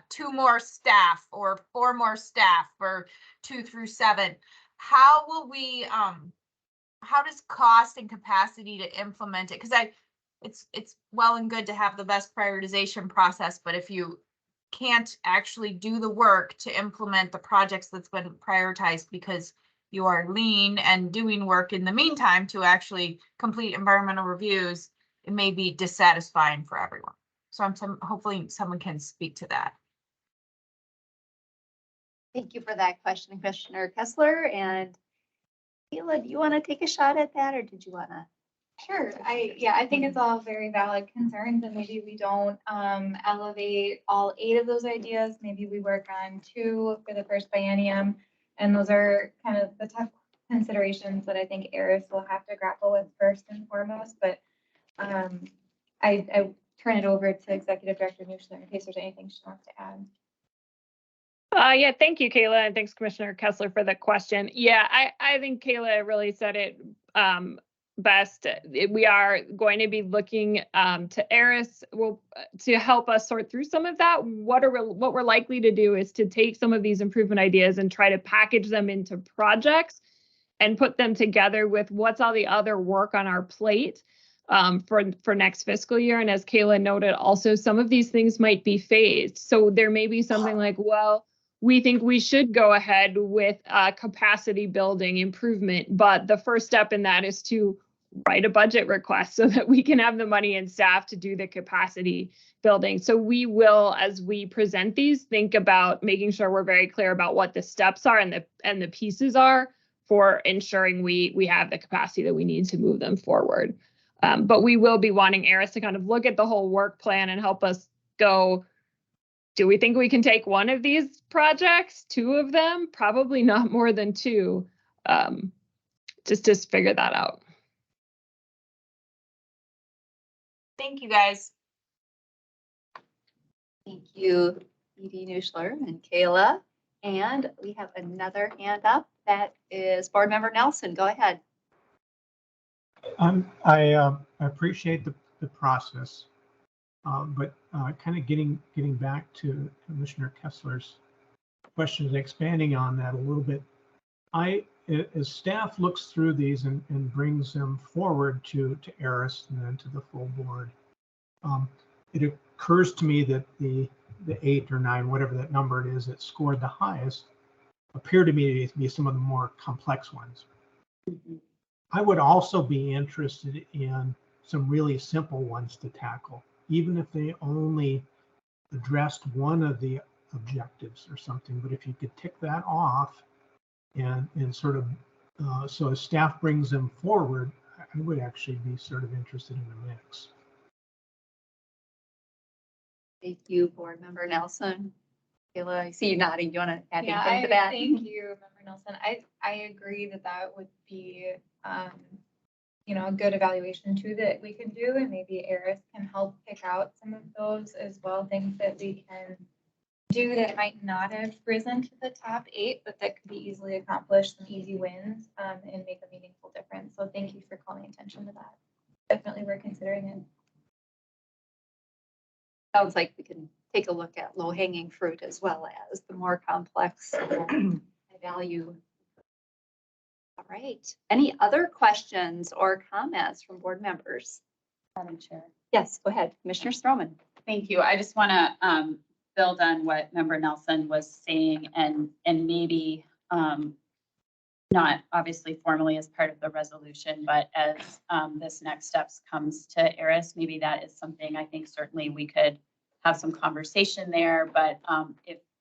2 more staff or 4 more staff for 2 through 7. How will we, how does cost and capacity to implement it? Because it's well and good to have the best prioritization process, but if you can't actually do the work to implement the projects that's been prioritized because you are lean and doing work in the meantime to actually complete environmental reviews, it may be dissatisfying for everyone. So hopefully someone can speak to that. Thank you for that question, Commissioner Kessler. And Kayla, do you want to take a shot at that, or did you want to? Sure. I think it's all very valid concerns, and maybe we don't elevate all 8 of those ideas. Maybe we work on 2 for the first biennium, and those are kind of the tough considerations that I think ARIS will have to grapple with first and foremost. But I turn it over to Executive Director Nuschler in case there's anything she wants to add. Yeah, thank you, Kayla, and thanks, Commissioner Kessler, for the question. Yeah, I think Kayla really said it best. We are going to be looking to ARIS to help us sort through some of that. What we're likely to do is to take some of these improvement ideas and try to package them into projects and put them together with what's all the other work on our plate for next fiscal year. And as Kayla noted, also some of these things might be phased. So there may be something like, well, we think we should go ahead with capacity building improvement, but the first step in that is to write a budget request so that we can have the money and staff to do the capacity building. So we will, as we present these, think about making sure we're very clear about what the steps are and the pieces are for ensuring we have the capacity that we need to move them forward. But we will be wanting ARIS to kind of look at the whole work plan and help us go Do we think we can take one of these projects, two of them? Probably not more than two. Just figure that out. Thank you, guys. Thank you, Edie Nuschler and Kayla. And we have another hand up. That is Board Member Nelson. Go ahead. I appreciate the process, but kind of getting back to Commissioner Kessler's questions, expanding on that a little bit. As staff looks through these and brings them forward to ARIS and then to the full board, it occurs to me that the 8 or 9, whatever that number it is, that scored the highest, appear to me to be some of the more complex ones. I would also be interested in some really simple ones to tackle, even if they only addressed one of the objectives or something. But if you could tick that off and sort of, so as staff brings them forward, I would actually be sort of interested in the mix. Thank you, Board Member Nelson. Kayla, I see you nodding. Do you want to add Yeah, anything to that? thank you, Member Nelson. I agree that would be, a good evaluation too that we can do, and maybe ARIS can help pick out some of those as well, things that we can do that might not have risen to the top 8, but that could be easily accomplished, some easy wins, and make a meaningful difference. So thank you for calling attention to that. Definitely we're considering it. Sounds like we can take a look at low-hanging fruit as well as the more complex value. All right. Any other questions or comments from board members? Madam Chair. Yes, go ahead, Commissioner Stroman. Thank you. I just want to build on what Member Nelson was saying and maybe not obviously formally as part of the resolution, but as this next steps comes to ARIS, maybe that is something I think certainly we could have some conversation there. But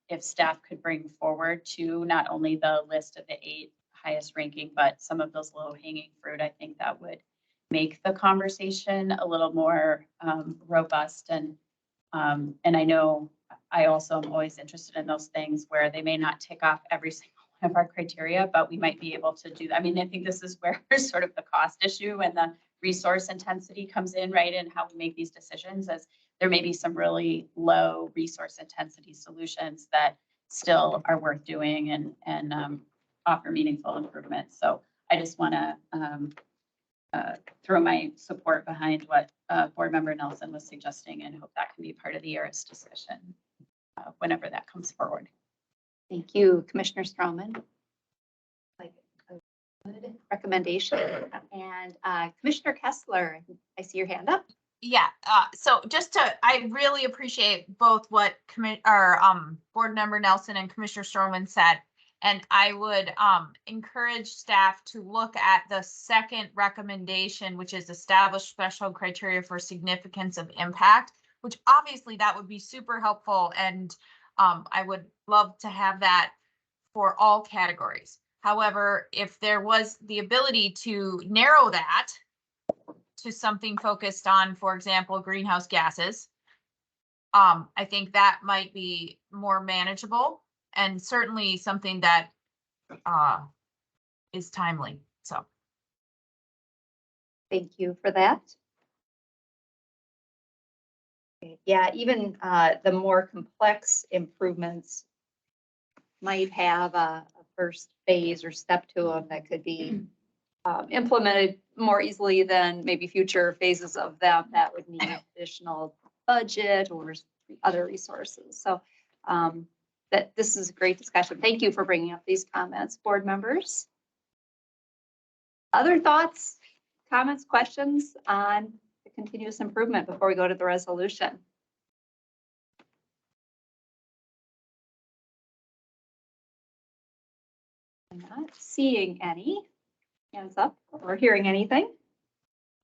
if staff could bring forward to not only the list of the 8 highest ranking, but some of those low hanging fruit, I think that would make the conversation a little more robust. And I know I also am always interested in those things where they may not tick off every single one of our criteria, but we might be able to do that. I mean, I think this is where sort of the cost issue and the resource intensity comes in, right? And how we make these decisions, as there may be some really low resource intensity solutions that still are worth doing and offer meaningful improvements. So I just want to throw my support behind what Board Member Nelson was suggesting and hope that can be part of the ARIS discussion whenever that comes forward. Thank you, Commissioner Stroman. Like a good recommendation. And Commissioner Kessler, I see your hand up. Yeah, so I really appreciate both what Board Member Nelson and Commissioner Stroman said. And I would encourage staff to look at the second recommendation, which is establish special criteria for significance of impact, which obviously that would be super helpful. And I would love to have that for all categories. However, if there was the ability to narrow that to something focused on, for example, greenhouse gases, I think that might be more manageable and certainly something that is timely. So thank you for that. Yeah, even the more complex improvements might have a first phase or step to them that could be implemented more easily than maybe future phases of them that would need additional budget or other resources. So that this is a great discussion. Thank you for bringing up these comments, board members. Other thoughts, comments, questions on the continuous improvement before we go to the resolution? I'm not seeing any hands up or hearing anything.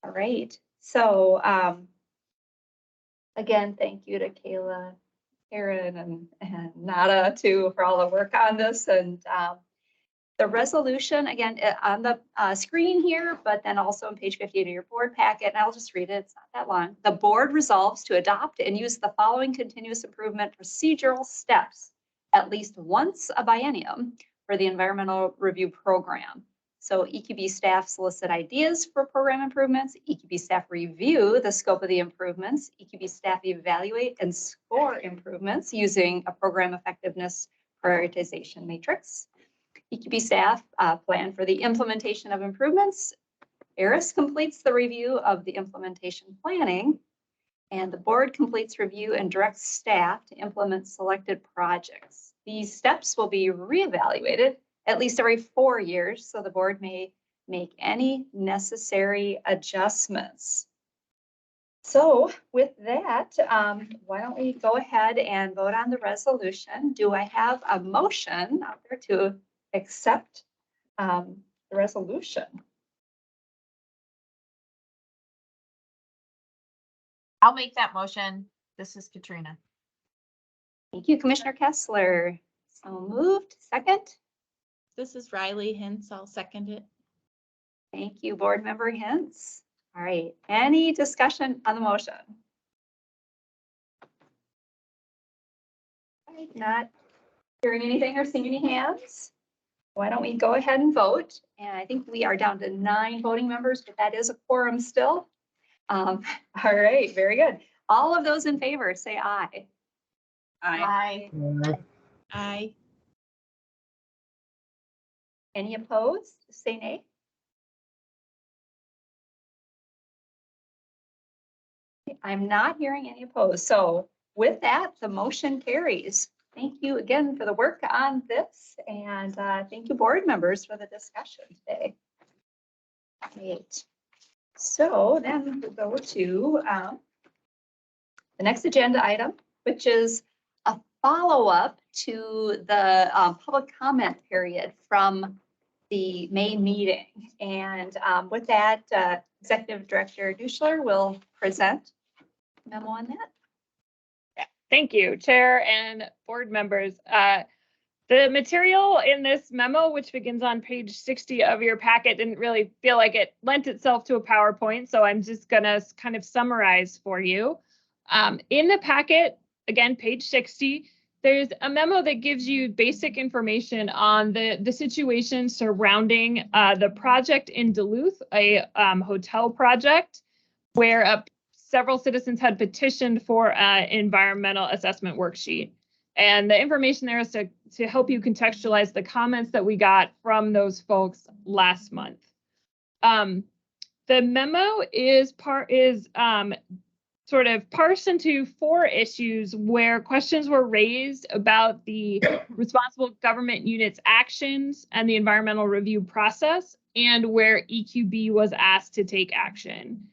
All right. So again, thank you to Kayla, Karen, and Nada too for all the work on this. And The resolution, again, on the screen here, but then also on page 58 of your board packet, and I'll just read it, it's not that long. The board resolves to adopt and use the following continuous improvement procedural steps at least once a biennium for the environmental review program. So EQB staff solicit ideas for program improvements, EQB staff review the scope of the improvements, EQB staff evaluate and score improvements using a program effectiveness prioritization matrix. EQB staff plan for the implementation of improvements. ARIS completes the review of the implementation planning, and the board completes review and directs staff to implement selected projects. These steps will be reevaluated at least every 4 years, so the board may make any necessary adjustments. So with that, why don't we go ahead and vote on the resolution? Do I have a motion out there to accept the resolution? I'll make that motion. This is Katrina. Thank you, Commissioner Kessler. So moved. Second. This is Riley Hintz. I'll second it. Thank you, Board Member Hintz. All right, any discussion on the motion? All right, not hearing anything or seeing any hands. Why don't we go ahead and vote? And I think we are down to 9 voting members, but that is a quorum still. All right, very good. All of those in favor, say aye. Aye. Aye. Any opposed, say nay. I'm not hearing any opposed. So with that, the motion carries. Thank you again for the work on this, and thank you, board members, for the discussion today. Great. So then we'll go to the next agenda item, which is a follow-up to the public comment period from the May meeting. And with that, Executive Director Duschler will present a memo on that. Thank you, Chair and board members. The material in this memo, which begins on page 60 of your packet, didn't really feel like it lent itself to a PowerPoint, so I'm just gonna kind of summarize for you. In the packet, again, page 60, there's a memo that gives you basic information on the situation surrounding the project in Duluth, a hotel project where several citizens had petitioned for an environmental assessment worksheet. And the information there is to help you contextualize the comments that we got from those folks last month. The memo is sort of parsed into 4 issues where questions were raised about the responsible government unit's actions and the environmental review process, and where EQB was asked to take action.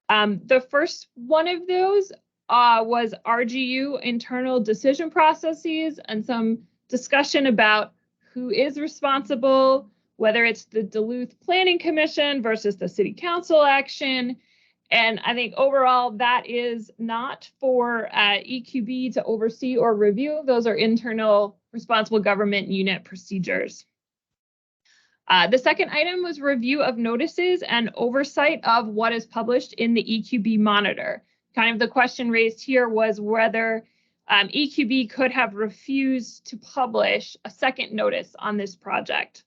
The first one of those was RGU internal decision processes and some discussion about who is responsible, whether it's the Duluth Planning Commission versus the City Council action. And I think overall that is not for EQB to oversee or review. Those are internal responsible government unit procedures. The second item was review of notices and oversight of what is published in the EQB monitor. Kind of the question raised here was whether EQB could have refused to publish a second notice on this project.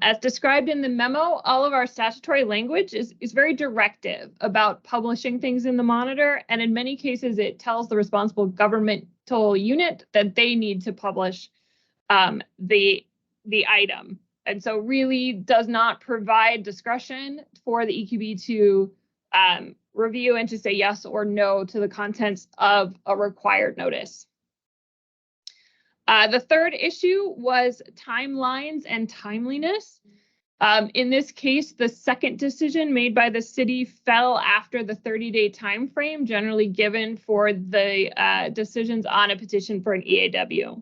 As described in the memo, all of our statutory language is very directive about publishing things in the monitor, and in many cases it tells the responsible governmental unit that they need to publish the item. And so really does not provide discretion for the EQB to review and to say yes or no to the contents of a required notice. The third issue was timelines and timeliness. In this case, the second decision made by the city fell after the 30-day time frame generally given for the decisions on a petition for an EAW.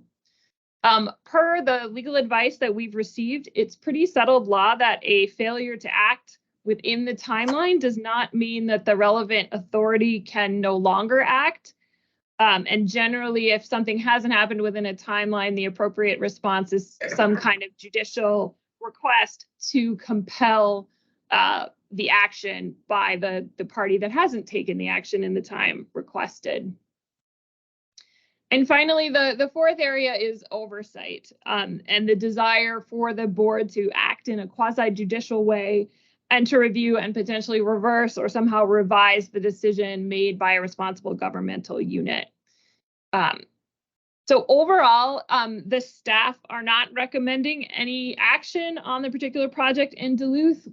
Per the legal advice that we've received, it's pretty settled law that a failure to act within the timeline does not mean that the relevant authority can no longer act. And generally, if something hasn't happened within a timeline, the appropriate response is some kind of judicial request to compel the action by the party that hasn't taken the action in the time requested. And finally, the fourth area is oversight, and the desire for the board to act in a quasi-judicial way and to review and potentially reverse or somehow revise the decision made by a responsible governmental unit. So overall, the staff are not recommending any action on the particular project in Duluth.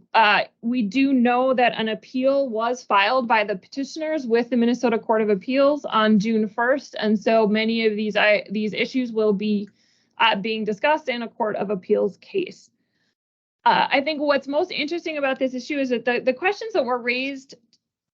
We do know that an appeal was filed by the petitioners with the Minnesota Court of Appeals on June 1st. And so many of these issues will be being discussed in a Court of Appeals case. I think what's most interesting about this issue is that the questions that were raised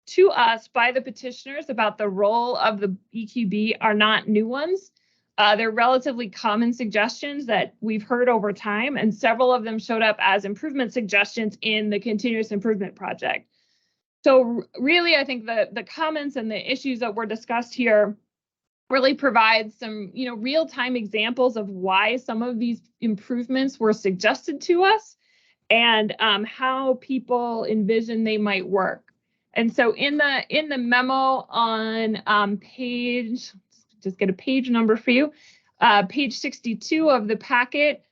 to us by the petitioners about the role of the EQB are not new ones. They're relatively common suggestions that we've heard over time, and several of them showed up as improvement suggestions in the continuous improvement project. So really, I think the comments and the issues that were discussed here really provide some, real-time examples of why some of these improvements were suggested to us and how people envision they might work. And so in the memo on page, just get a page number for you, page 62 of the packet,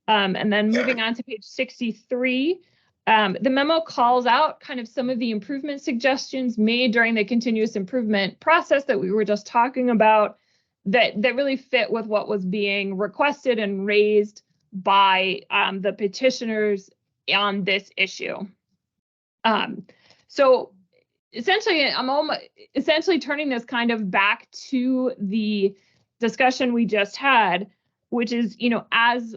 and then moving on to page 63, the memo calls out kind of some of the improvement suggestions made during the continuous improvement process that we were just talking about that really fit with what was being requested and raised by the petitioners on this issue. So essentially, I'm essentially turning this kind of back to the discussion we just had, which is, as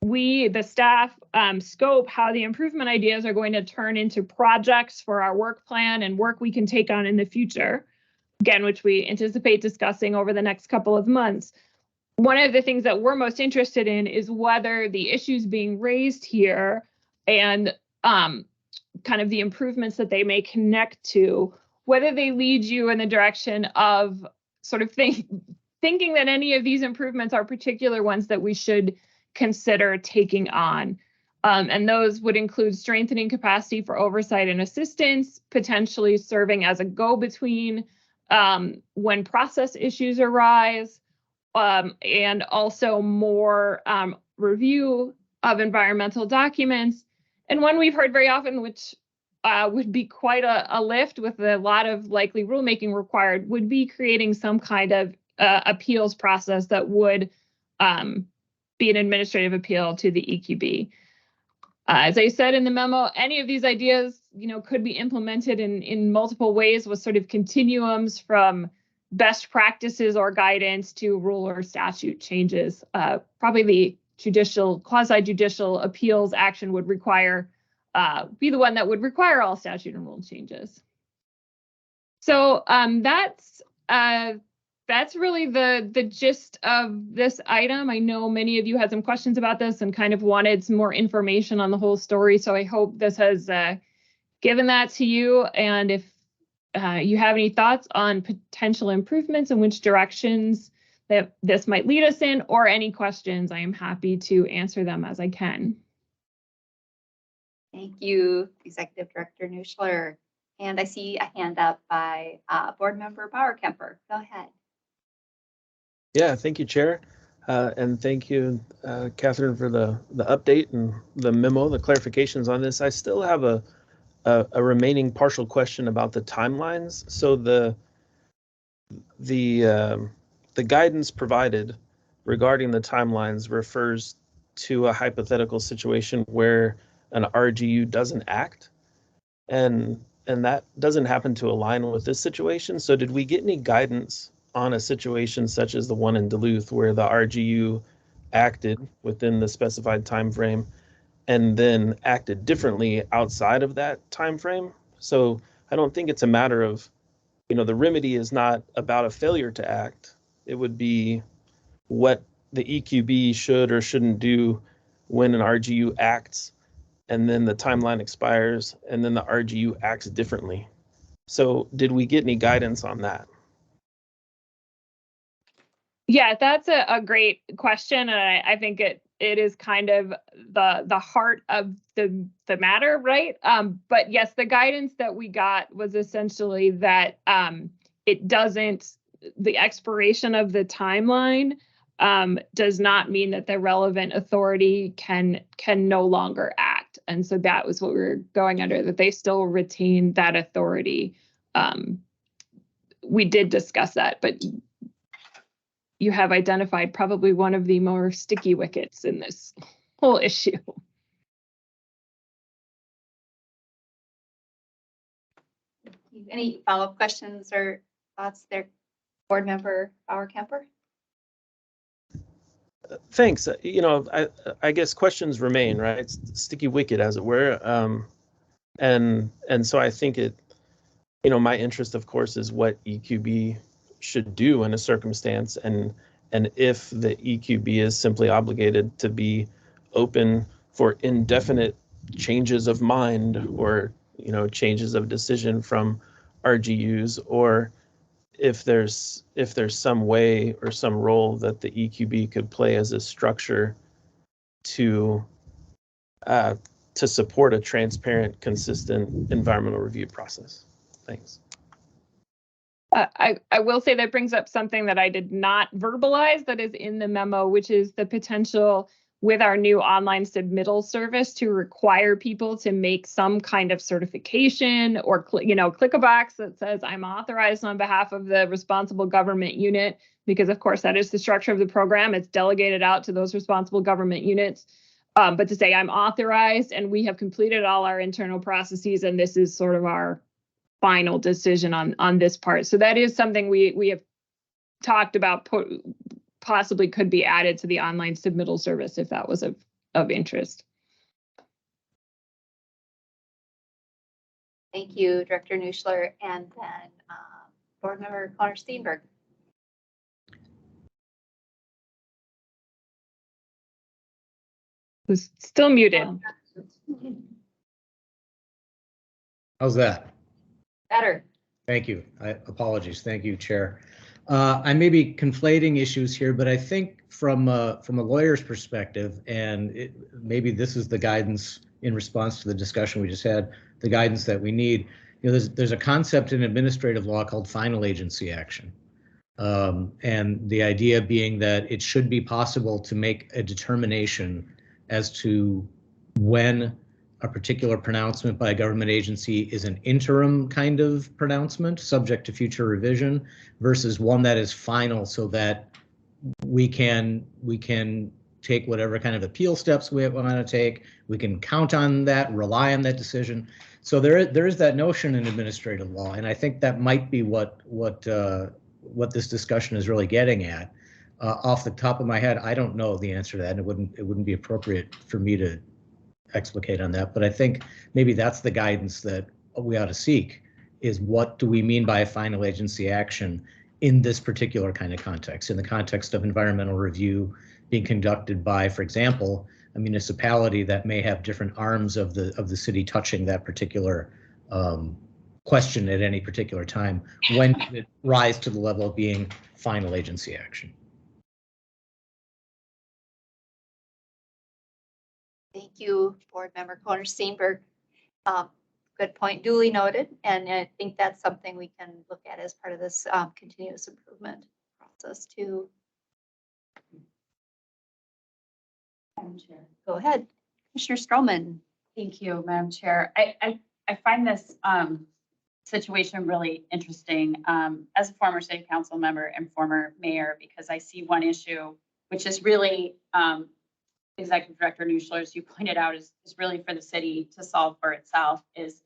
we, the staff, scope how the improvement ideas are going to turn into projects for our work plan and work we can take on in the future, again, which we anticipate discussing over the next couple of months. One of the things that we're most interested in is whether the issues being raised here and kind of the improvements that they may connect to, whether they lead you in the direction of sort of thinking that any of these improvements are particular ones that we should consider taking on. And those would include strengthening capacity for oversight and assistance, potentially serving as a go-between when process issues arise, and also more review of environmental documents. And one we've heard very often, which would be quite a lift with a lot of likely rulemaking required, would be creating some kind of appeals process that would be an administrative appeal to the EQB. As I said in the memo, any of these ideas, could be implemented in multiple ways with sort of continuums from best practices or guidance to rule or statute changes. Probably the quasi-judicial appeals action would be the one that would require all statute and rule changes. So that's really the gist of this item. I know many of you had some questions about this and kind of wanted some more information on the whole story. So I hope this has given that to you. And if you have any thoughts on potential improvements and which directions that this might lead us in, or any questions, I am happy to answer them as I can. Thank you, Executive Director Nuschler. And I see a hand up by Board Member Bauerkemper. Go ahead. Yeah, thank you, Chair. And thank you, Catherine, for the update and the memo, the clarifications on this. I still have a remaining partial question about the timelines. So the guidance provided regarding the timelines refers to a hypothetical situation where an RGU doesn't act, and that doesn't happen to align with this situation. So did we get any guidance on a situation such as the one in Duluth where the RGU acted within the specified time frame and then acted differently outside of that time frame? So I don't think it's a matter of, the remedy is not about a failure to act. It would be what the EQB should or shouldn't do when an RGU acts, and then the timeline expires, and then the RGU acts differently. So did we get any guidance on that? Yeah, that's a great question, and I think it is kind of the heart of the matter, right? But yes, the guidance that we got was essentially that it doesn't, the expiration of the timeline does not mean that the relevant authority can no longer act, and so that was what we were going under, that they still retain that authority. We did discuss that, but you have identified probably one of the more sticky wickets in this whole issue. Any follow-up questions or thoughts there, Board Member Bauer-Kemper? Thanks. You know, I guess questions remain, right? It's sticky wicket, as it were. And so I think it, you know, my interest, of course, is what EQB should do in a circumstance, and if the EQB is simply obligated to be open for indefinite changes of mind, or, you know, changes of decision from RGUs, or if there's some way or some role that the EQB could play as a structure to support a transparent, consistent environmental review process. Thanks. I will say that brings up something that I did not verbalize that is in the memo, which is the potential with our new online submittal service to require people to make some kind of certification, or click a box that says I'm authorized on behalf of the responsible government unit, because of course that is the structure of the program. It's delegated out to those responsible government units. But to say I'm authorized and we have completed all our internal processes and this is sort of our final decision on this part. So that is something we have talked about, possibly could be added to the online submittal service if that was of interest. Thank you, Director Nuschler, and then Board Member Connor Steenberg. Who's still muted. How's that? Better. Thank you. Apologies. Thank you, Chair. I may be conflating issues here, but I think from a lawyer's perspective, and maybe this is the guidance in response to the discussion we just had, the guidance that we need. You know, there's a concept in administrative law called final agency action. And the idea being that it should be possible to make a determination as to when a particular pronouncement by a government agency is an interim kind of pronouncement subject to future revision versus one that is final, so that we can take whatever kind of appeal steps we want to take. We can count on that, rely on that decision. So there is that notion in administrative law, and I think that might be what this discussion is really getting at. Off the top of my head, I don't know the answer to that, and it wouldn't be appropriate for me to explicate on that, but I think maybe that's the guidance that we ought to seek, is what do we mean by a final agency action in this particular kind of context, in the context of environmental review being conducted by, for example, a municipality that may have different arms of the city touching that particular question at any particular time. When did it rise to the level of being final agency action? Thank you, Board Member Connor Steenberg. Good point, duly noted, and I think that's something we can look at as part of this continuous improvement process too. Madam Chair. Go ahead, Commissioner Stroman. Thank you, Madam Chair. I find this situation really interesting as a former city council member and former mayor, because I see one issue, which is really Executive Director Nuschler, as you pointed out, is really for the city to solve for itself, is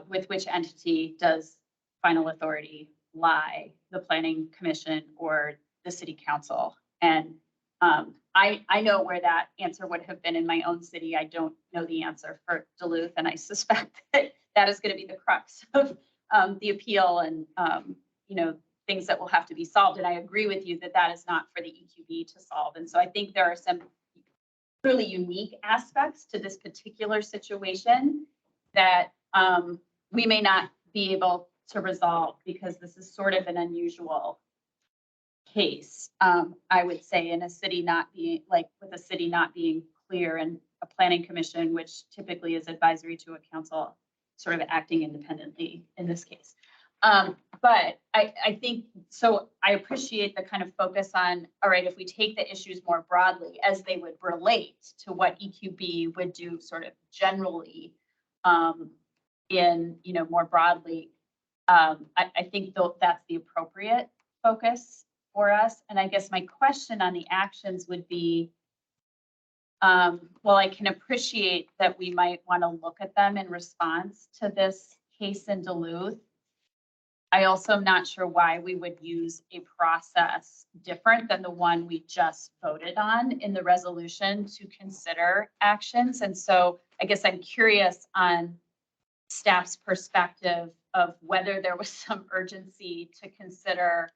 with which entity does final authority lie, the Planning Commission or the City Council? And I know where that answer would have been in my own city. I don't know the answer for Duluth, and I suspect that is going to be the crux of the appeal and things that will have to be solved. And I agree with you that is not for the EQB to solve. And so I think there are some really unique aspects to this particular situation that we may not be able to resolve, because this is sort of an unusual case, I would say in a city not being, like with a city not being clear and a planning commission, which typically is advisory to a council, sort of acting independently in this case. But I think, so I appreciate the kind of focus on, all right, if we take the issues more broadly as they would relate to what EQB would do sort of generally, in, you know, more broadly, I think that's the appropriate focus for us. And I guess my question on the actions would be, well, I can appreciate that we might want to look at them in response to this case in Duluth. I also am not sure why we would use a process different than the one we just voted on in the resolution to consider actions. And so I guess I'm curious on staff's perspective of whether there was some urgency to consider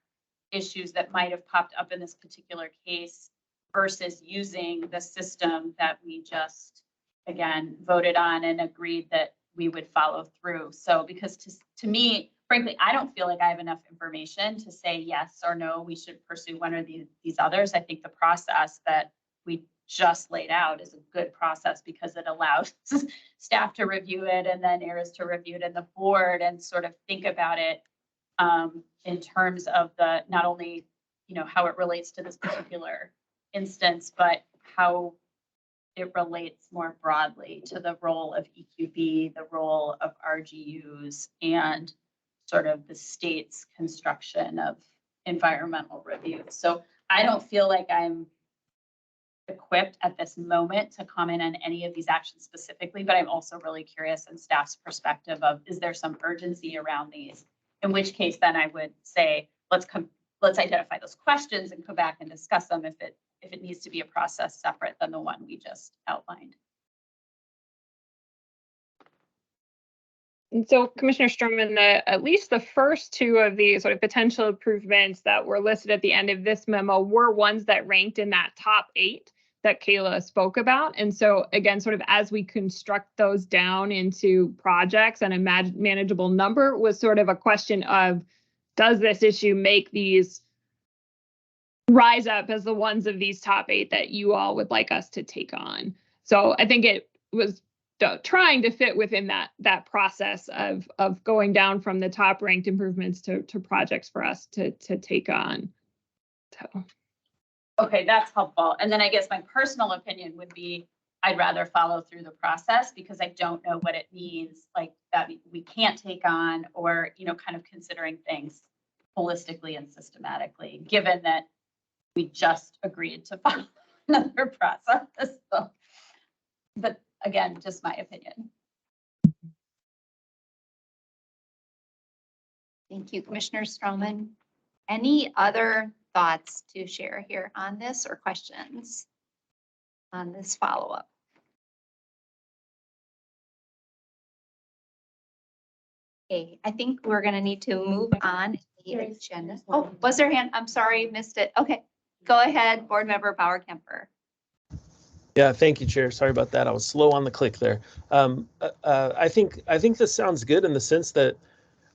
issues that might have popped up in this particular case versus using the system that we just, again, voted on and agreed that we would follow through. So because to me, frankly, I don't feel like I have enough information to say yes or no, we should pursue one or these others. I think the process that we just laid out is a good process because it allows staff to review it and then ARIS to review it and the board and sort of think about it in terms of the, not only, you know, how it relates to this particular instance, but how it relates more broadly to the role of EQB, the role of RGUs, and sort of the state's construction of environmental review. So I don't feel like I'm equipped at this moment to comment on any of these actions specifically, but I'm also really curious in staff's perspective of, is there some urgency around these? In which case then I would say, let's identify those questions and come back and discuss them if it needs to be a process separate than the one we just outlined. And so Commissioner Sturman, at least the first two of the sort of potential improvements that were listed at the end of this memo were ones that ranked in that top 8 that Kayla spoke about. And so again, sort of as we construct those down into projects and a manageable number was sort of a question of, does this issue make these rise up as the ones of these top 8 that you all would like us to take on? So I think it was trying to fit within that process of going down from the top ranked improvements to projects for us to take on. So. Okay, that's helpful. And then I guess my personal opinion would be, I'd rather follow through the process because I don't know what it means, like that we can't take on, or, you know, kind of considering things holistically and systematically, given that we just agreed to follow another process. So, but again, just my opinion. Thank you, Commissioner Stroman. Any other thoughts to share here on this or questions on this follow-up? Okay, I think we're going to need to move on the agenda. Oh, was there a hand? I'm sorry, missed it. Okay, go ahead, Board Member Bauer-Kemper. Yeah, thank you, Chair. Sorry about that. I was slow on the click there. I think this sounds good in the sense that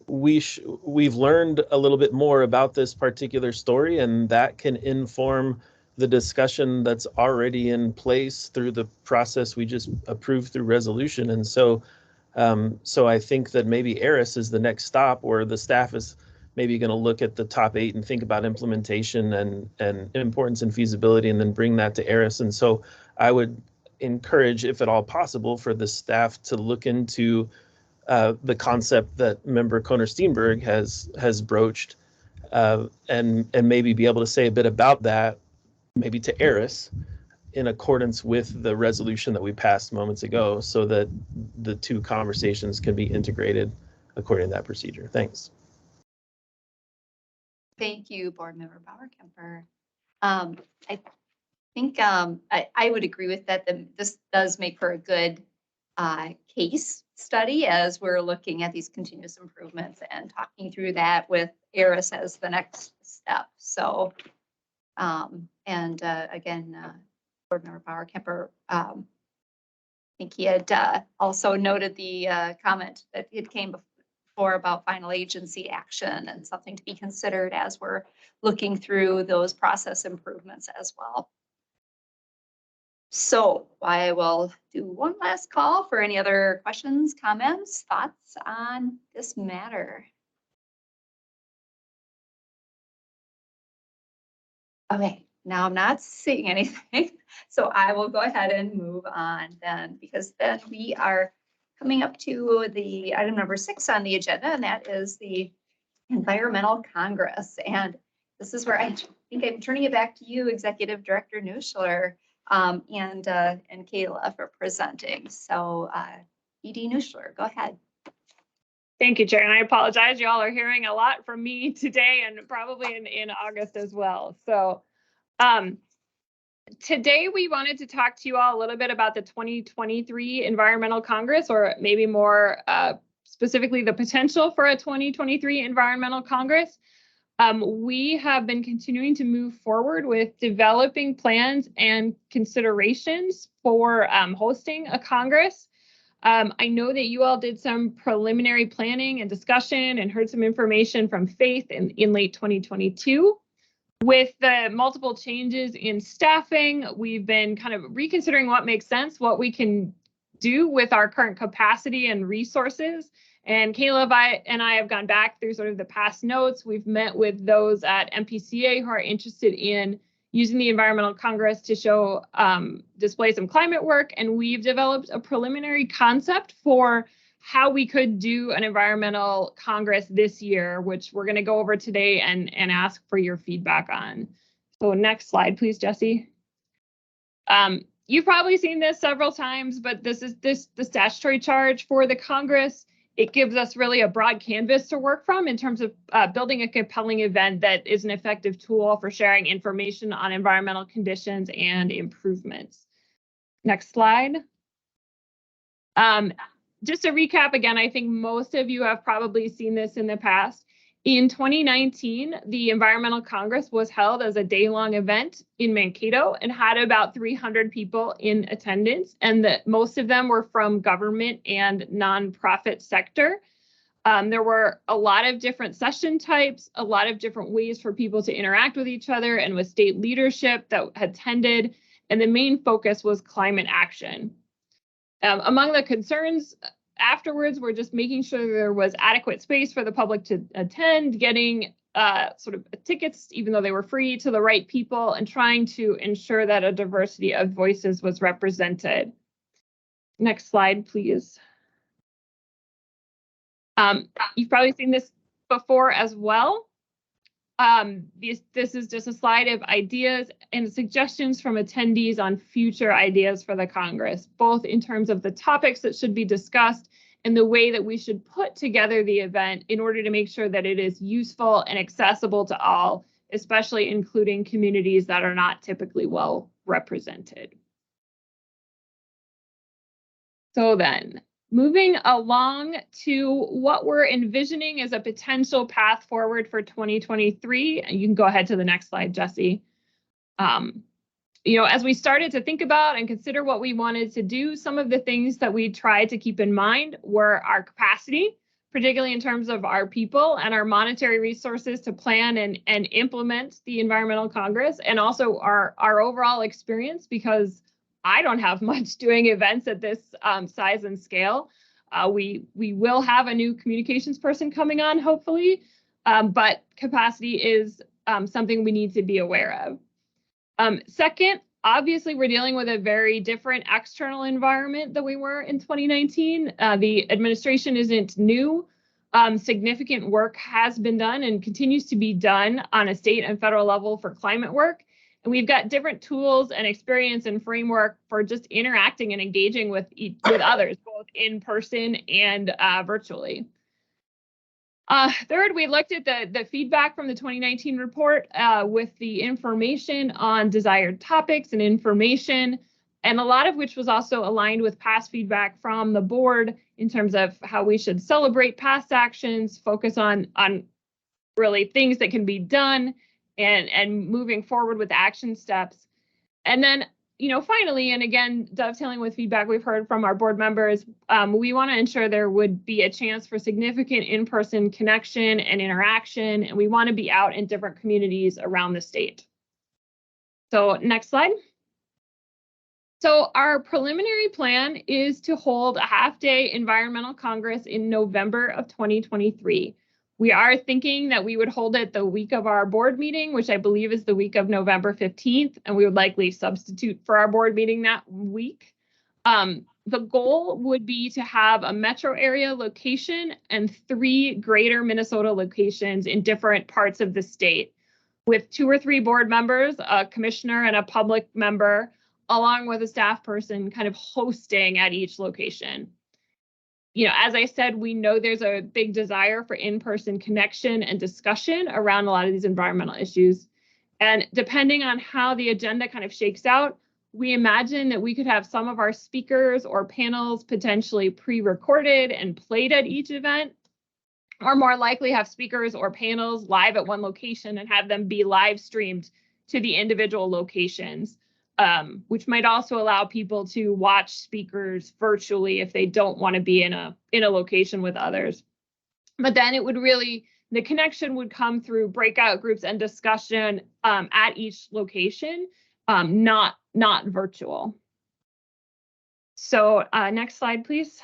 we've learned a little bit more about this particular story, and that can inform the discussion that's already in place through the process we just approved through resolution. And so I think that maybe ARIS is the next stop, where the staff is maybe going to look at the top 8 and think about implementation and importance and feasibility, and then bring that to ARIS. And so I would encourage, if at all possible, for the staff to look into the concept that Member Kohner-Steenberg has broached, and maybe be able to say a bit about that, maybe to ARIS, in accordance with the resolution that we passed moments ago, so that the two conversations can be integrated according to that procedure. Thanks. Thank you, Board Member Bauer-Kemper. I think I would agree with that. This does make for a good case study as we're looking at these continuous improvements and talking through that with ARIS as the next step. So, again, Board Member Bauer-Kemper, I think he had also noted the comment that it came before about final agency action and something to be considered as we're looking through those process improvements as well. So I will do one last call for any other questions, comments, thoughts on this matter. Okay, now I'm not seeing anything, so I will go ahead and move on then, because then we are coming up to the item number 6 on the agenda, and that is the Environmental Congress. And this is where I think I'm turning it back to you, Executive Director Nuschler, and Kayla for presenting. So ED Nuschler, go ahead. Thank you, Chair. And I apologize. Y'all are hearing a lot from me today and probably in August as well. So today we wanted to talk to you all a little bit about the 2023 Environmental Congress, or maybe more specifically the potential for a 2023 Environmental Congress. We have been continuing to move forward with developing plans and considerations for hosting a Congress. I know that you all did some preliminary planning and discussion and heard some information from Faith in late 2022. With the multiple changes in staffing, we've been kind of reconsidering what makes sense, what we can do with our current capacity and resources. And Kayla and I have gone back through sort of the past notes. We've met with those at MPCA who are interested in using the Environmental Congress to display some climate work. And we've developed a preliminary concept for how we could do an Environmental Congress this year, which we're going to go over today and ask for your feedback on. So next slide, please, Jesse. You've probably seen this several times, but this is the statutory charge for the Congress. It gives us really a broad canvas to work from in terms of building a compelling event that is an effective tool for sharing information on environmental conditions and improvements. Next slide. Just to recap again, I think most of you have probably seen this in the past. In 2019, the Environmental Congress was held as a day-long event in Mankato and had about 300 people in attendance, and that most of them were from government and nonprofit sector. There were a lot of different session types, a lot of different ways for people to interact with each other and with state leadership that attended, and the main focus was climate action. Among the concerns afterwards were just making sure there was adequate space for the public to attend, getting sort of tickets, even though they were free, to the right people, and trying to ensure that a diversity of voices was represented. Next slide, please. You've probably seen this before as well. This is just a slide of ideas and suggestions from attendees on future ideas for the Congress, both in terms of the topics that should be discussed and the way that we should put together the event in order to make sure that it is useful and accessible to all, especially including communities that are not typically well represented. So then, moving along to what we're envisioning as a potential path forward for 2023. You can go ahead to the next slide, Jesse. As we started to think about and consider what we wanted to do, some of the things that we tried to keep in mind were our capacity, particularly in terms of our people and our monetary resources to plan and implement the Environmental Congress, and also our overall experience, because I don't have much doing events at this size and scale. We will have a new communications person coming on, hopefully, but capacity is something we need to be aware of. Second, obviously, we're dealing with a very different external environment than we were in 2019. The administration isn't new. Significant work has been done and continues to be done on a state and federal level for climate work. And we've got different tools and experience and framework for just interacting and engaging with others, both in person and virtually. Third, we looked at the feedback from the 2019 report with the information on desired topics and information, and a lot of which was also aligned with past feedback from the board in terms of how we should celebrate past actions, focus on really things that can be done, and moving forward with action steps. And then finally, and again, dovetailing with feedback we've heard from our board members, we want to ensure there would be a chance for significant in-person connection and interaction, and we want to be out in different communities around the state. So next slide. So our preliminary plan is to hold a half-day environmental congress in November of 2023. We are thinking that we would hold it the week of our board meeting, which I believe is the week of November 15th, and we would likely substitute for our board meeting that week. The goal would be to have a metro area location and 3 greater Minnesota locations in different parts of the state, with 2 or 3 board members, a commissioner and a public member, along with a staff person kind of hosting at each location. As I said, we know there's a big desire for in-person connection and discussion around a lot of these environmental issues. And depending on how the agenda kind of shakes out, we imagine that we could have some of our speakers or panels potentially pre-recorded and played at each event, or more likely have speakers or panels live at one location and have them be live streamed to the individual locations. Which might also allow people to watch speakers virtually if they don't want to be in a location with others. But then it would really, the connection would come through breakout groups and discussion at each location, not virtual. So next slide, please.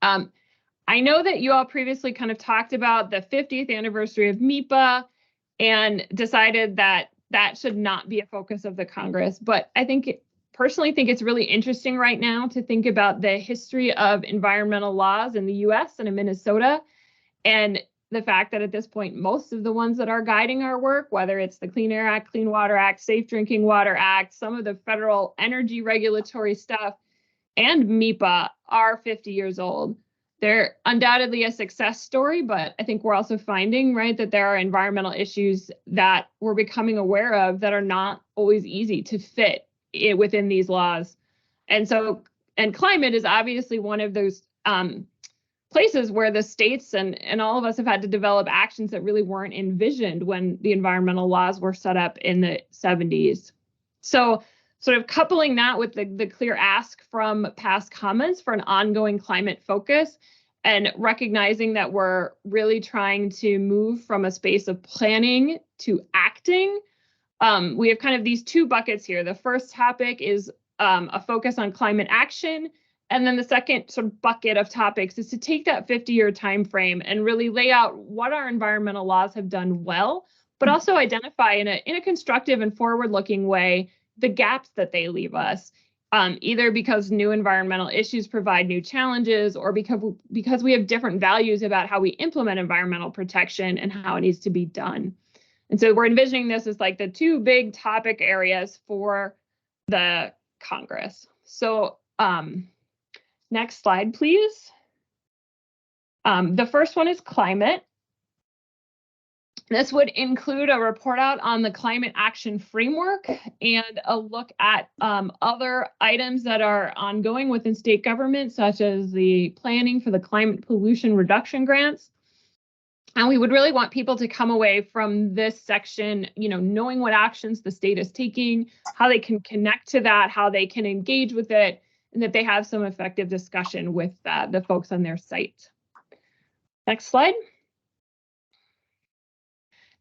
I know that you all previously kind of talked about the 50th anniversary of MEPA and decided that that should not be a focus of the Congress, but I personally think it's really interesting right now to think about the history of environmental laws in the US and in Minnesota, and the fact that at this point, most of the ones that are guiding our work, whether it's the Clean Air Act, Clean Water Act, Safe Drinking Water Act, some of the federal energy regulatory stuff, and MEPA are 50 years old. They're undoubtedly a success story, but I think we're also finding, right, that there are environmental issues that we're becoming aware of that are not always easy to fit within these laws. And climate is obviously one of those places where the states and all of us have had to develop actions that really weren't envisioned when the environmental laws were set up in the 70s. So sort of coupling that with the clear ask from past comments for an ongoing climate focus, and recognizing that we're really trying to move from a space of planning to acting. We have kind of these 2 buckets here. The first topic is a focus on climate action. And then the second sort of bucket of topics is to take that 50-year time frame and really lay out what our environmental laws have done well, but also identify in a constructive and forward-looking way the gaps that they leave us, either because new environmental issues provide new challenges, or because we have different values about how we implement environmental protection and how it needs to be done. And so we're envisioning this as like the 2 big topic areas for the Congress. So next slide, please. The first one is climate. This would include a report out on the climate action framework and a look at other items that are ongoing within state government, such as the planning for the climate pollution reduction grants. And we would really want people to come away from this section, knowing what actions the state is taking, how they can connect to that, how they can engage with it, and that they have some effective discussion with the folks on their site. Next slide.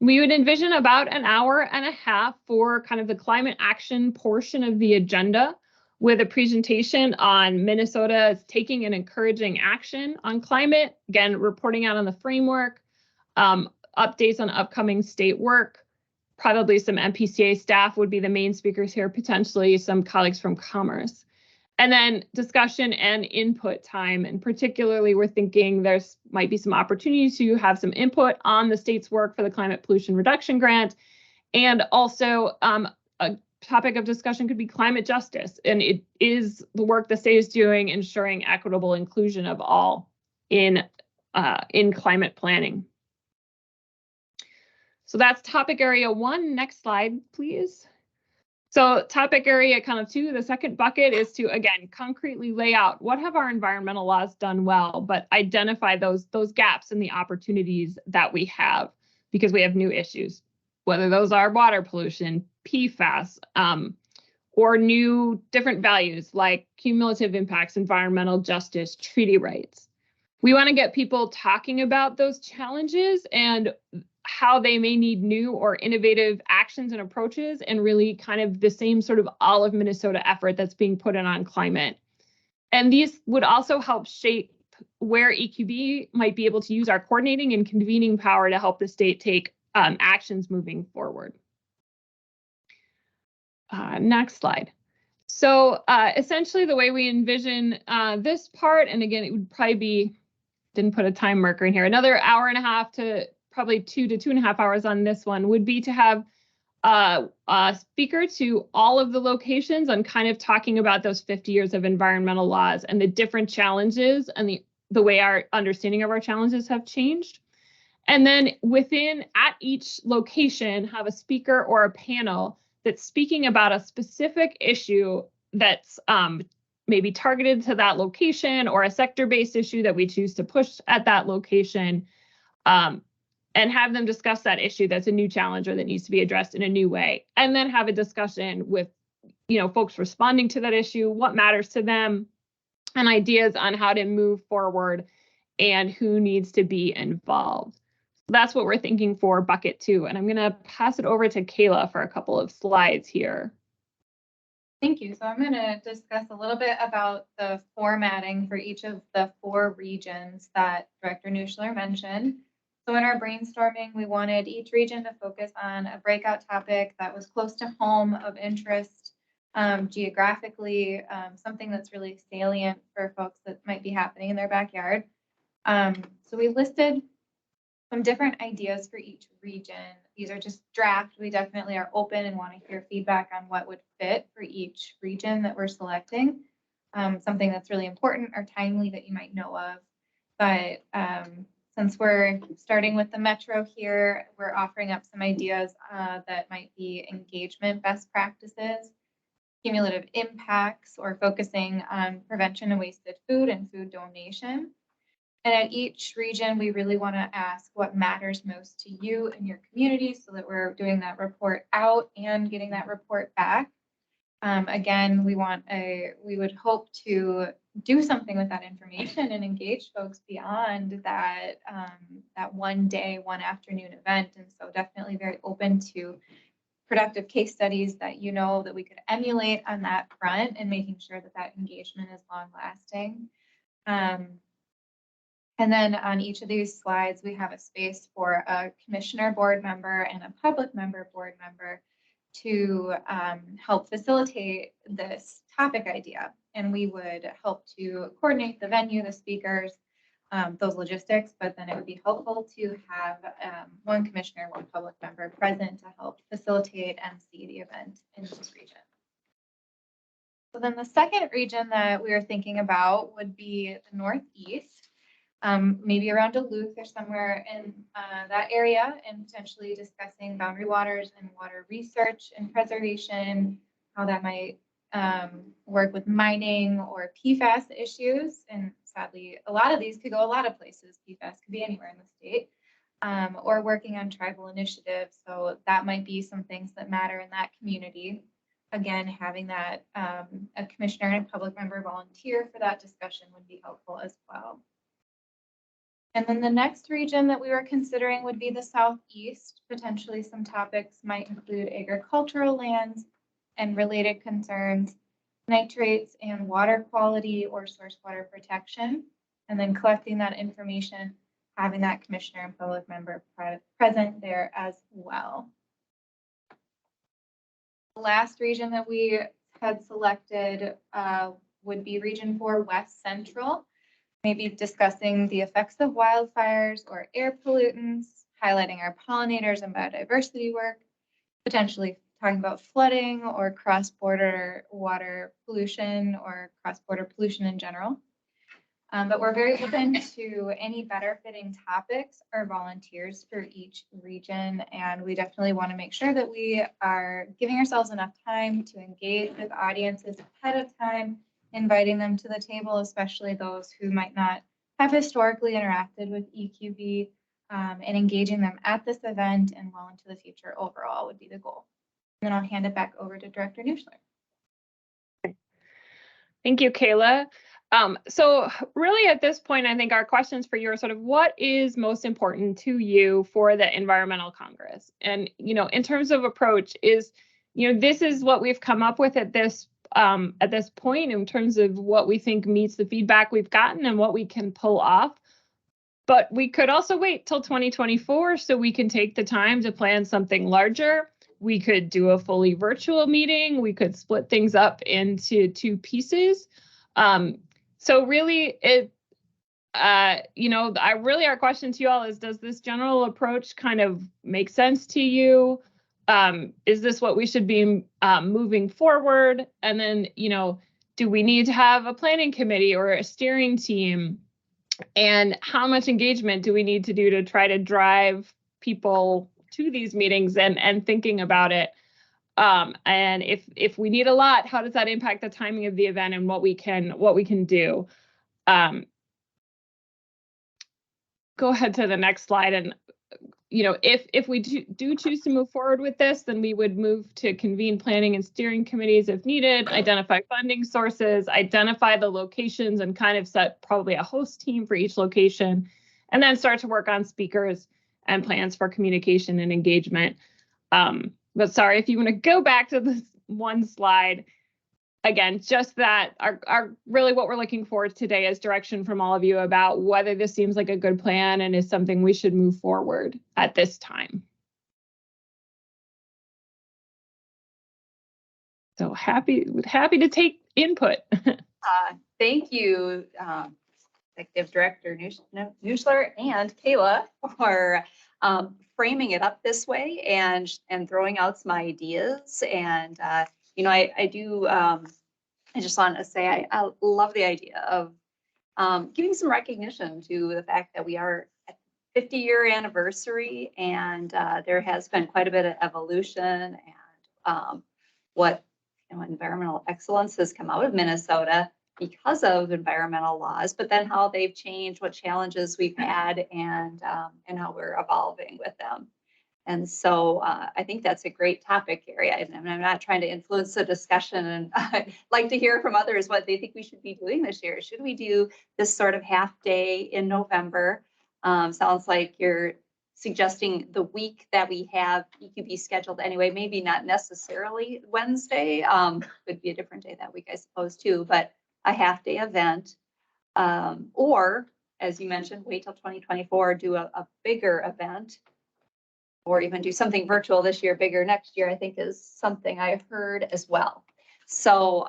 We would envision about an hour and a half for kind of the climate action portion of the agenda, with a presentation on Minnesota taking and encouraging action on climate, again, reporting out on the framework, updates on upcoming state work, probably some MPCA staff would be the main speakers here, potentially some colleagues from Commerce. And then discussion and input time, and particularly we're thinking there's might be some opportunities to have some input on the state's work for the climate pollution reduction grant. And also a topic of discussion could be climate justice. And it is the work the state is doing ensuring equitable inclusion of all in climate planning. So that's topic area 1. Next slide, please. So topic area kind of 2, the second bucket is to, again, concretely lay out what have our environmental laws done well, but identify those gaps and the opportunities that we have, because we have new issues, whether those are water pollution, PFAS, or new different values like cumulative impacts, environmental justice, treaty rights. We want to get people talking about those challenges and how they may need new or innovative actions and approaches, and really kind of the same sort of all of Minnesota effort that's being put in on climate. And these would also help shape where EQB might be able to use our coordinating and convening power to help the state take actions moving forward. Next slide. So essentially the way we envision this part, and again, it would probably be, didn't put a time marker in here, another hour and a half to probably 2 to 2.5 hours on this one, would be to have a speaker to all of the locations on kind of talking about those 50 years of environmental laws and the different challenges and the way our understanding of our challenges have changed. And then within, at each location, have a speaker or a panel that's speaking about a specific issue that's maybe targeted to that location, or a sector-based issue that we choose to push at that location, and have them discuss that issue that's a new challenge or that needs to be addressed in a new way. And then have a discussion with, folks responding to that issue, what matters to them, and ideas on how to move forward and who needs to be involved. That's what we're thinking for bucket 2. And I'm going to pass it over to Kayla for a couple of slides here. Thank you. So I'm going to discuss a little bit about the formatting for each of the 4 regions that Director Nuschler mentioned. So in our brainstorming, we wanted each region to focus on a breakout topic that was close to home, of interest geographically, something that's really salient for folks that might be happening in their backyard. So we listed some different ideas for each region. These are just draft. We definitely are open and want to hear feedback on what would fit for each region that we're selecting. Something that's really important or timely that you might know of. But since we're starting with the metro here, we're offering up some ideas that might be engagement best practices, cumulative impacts, or focusing on prevention of wasted food and food donation. And at each region, we really want to ask what matters most to you and your community, so that we're doing that report out and getting that report back. Again, we would hope to do something with that information and engage folks beyond that, that one day, one afternoon event. And so definitely very open to productive case studies that that we could emulate on that front, and making sure that that engagement is long lasting. And then on each of these slides, we have a space for a commissioner board member and a public member board member to help facilitate this topic idea. And we would help to coordinate the venue, the speakers, those logistics, but then it would be helpful to have one commissioner, one public member present to help facilitate and see the event in this region. So then the second region that we are thinking about would be the Northeast. Maybe around Duluth or somewhere in that area, and potentially discussing boundary waters and water research and preservation, how that might work with mining or PFAS issues. And sadly, a lot of these could go a lot of places. PFAS could be anywhere in the state, or working on tribal initiatives. So that might be some things that matter in that community. Again, having that a commissioner and a public member volunteer for that discussion would be helpful as well. And then the next region that we were considering would be the Southeast. Potentially some topics might include agricultural lands and related concerns, nitrates and water quality or source water protection, and then collecting that information, having that commissioner and public member present there as well. The last region that we had selected would be Region 4 West Central. Maybe discussing the effects of wildfires or air pollutants, highlighting our pollinators and biodiversity work, potentially talking about flooding or cross-border water pollution or cross-border pollution in general. But we're very open to any better fitting topics or volunteers for each region. And we definitely want to make sure that we are giving ourselves enough time to engage with audiences ahead of time, inviting them to the table, especially those who might not have historically interacted with EQB, and engaging them at this event and well into the future overall would be the goal. And then I'll hand it back over to Director Nuschler. Thank you, Kayla. So really at this point, I think our questions for you are sort of what is most important to you for the Environmental Congress? And, in terms of approach is, this is what we've come up with at this point in terms of what we think meets the feedback we've gotten and what we can pull off. But we could also wait till 2024 so we can take the time to plan something larger. We could do a fully virtual meeting. We could split things up into 2 pieces. So really, our question to you all is, does this general approach kind of make sense to you? Is this what we should be moving forward? And then, do we need to have a planning committee or a steering team? And how much engagement do we need to do to try to drive people to these meetings and thinking about it? And if we need a lot, how does that impact the timing of the event and what we can do? Go ahead to the next slide. And if we do choose to move forward with this, then we would move to convene planning and steering committees if needed, identify funding sources, identify the locations, and kind of set probably a host team for each location, and then start to work on speakers and plans for communication and engagement. But sorry, if you want to go back to this one slide, again, just that our really what we're looking for today is direction from all of you about whether this seems like a good plan and is something we should move forward at this time. So happy to take input. Thank you, Executive Director Nuschler and Kayla for framing it up this way and throwing out some ideas. And I just want to say I love the idea of giving some recognition to the fact that we are at the 50-year anniversary, and there has been quite a bit of evolution and what environmental excellence has come out of Minnesota because of environmental laws, but then how they've changed, what challenges we've had, and how we're evolving with them. And so I think that's a great topic area. And I'm not trying to influence the discussion, and I'd like to hear from others what they think we should be doing this year. Should we do this sort of half day in November? Sounds like you're suggesting the week that we have EQB scheduled anyway, maybe not necessarily Wednesday, could be a different day that week, I suppose, too, but a half day event. Or, as you mentioned, wait till 2024, do a bigger event, or even do something virtual this year, bigger next year, I think is something I've heard as well. So,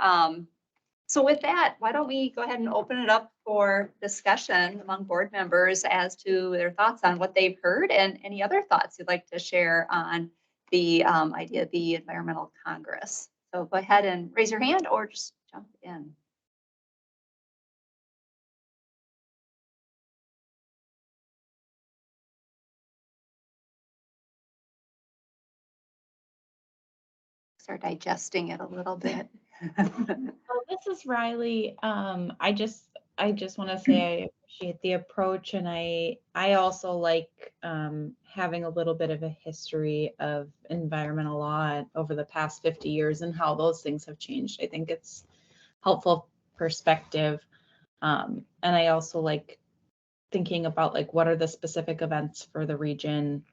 so with that, why don't we go ahead and open it up for discussion among board members as to their thoughts on what they've heard and any other thoughts you'd like to share on the idea of the Environmental Congress. So go ahead and raise your hand or just jump in. Start digesting it a little bit. Well, this is Riley. I just want to say I appreciate the approach, and I also like having a little bit of a history of environmental law over the past 50 years and how those things have changed. I think it's helpful perspective, and I also like thinking about like what are the specific events for the region.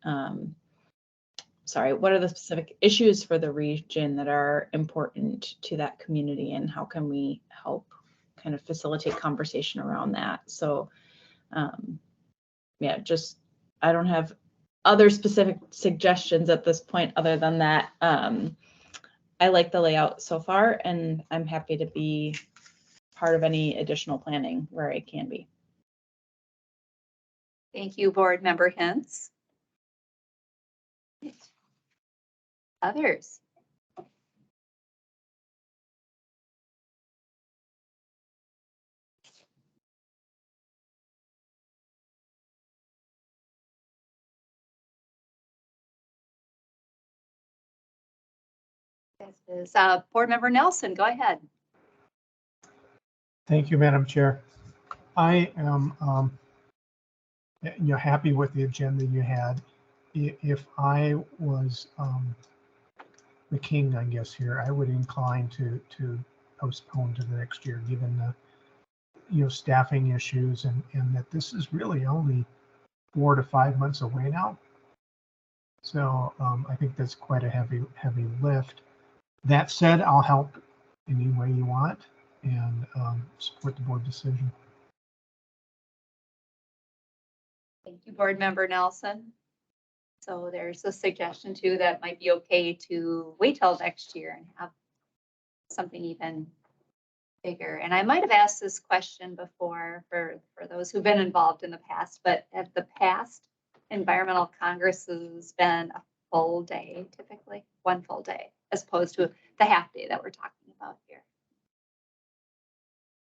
What are the specific issues for the region that are important to that community, and how can we help kind of facilitate conversation around that? So yeah, just I don't have other specific suggestions at this point other than that. I like the layout so far, and I'm happy to be part of any additional planning where I can be. Thank you, Board Member Hintz. Others? This is Board Member Nelson. Go ahead. Thank you, Madam Chair. I am happy with the agenda you had. If I was the king, I guess here, I would incline to postponed to the next year, given the, staffing issues and that this is really only 4 to 5 months away now. So I think that's quite a heavy lift. That said, I'll help any way you want and support the board decision. Thank you, Board Member Nelson. So there's a suggestion too that it might be okay to wait till next year and have something even bigger. And I might have asked this question before for those who've been involved in the past, but at the past environmental congress has been a full day, typically one full day, as opposed to the half day that we're talking about here.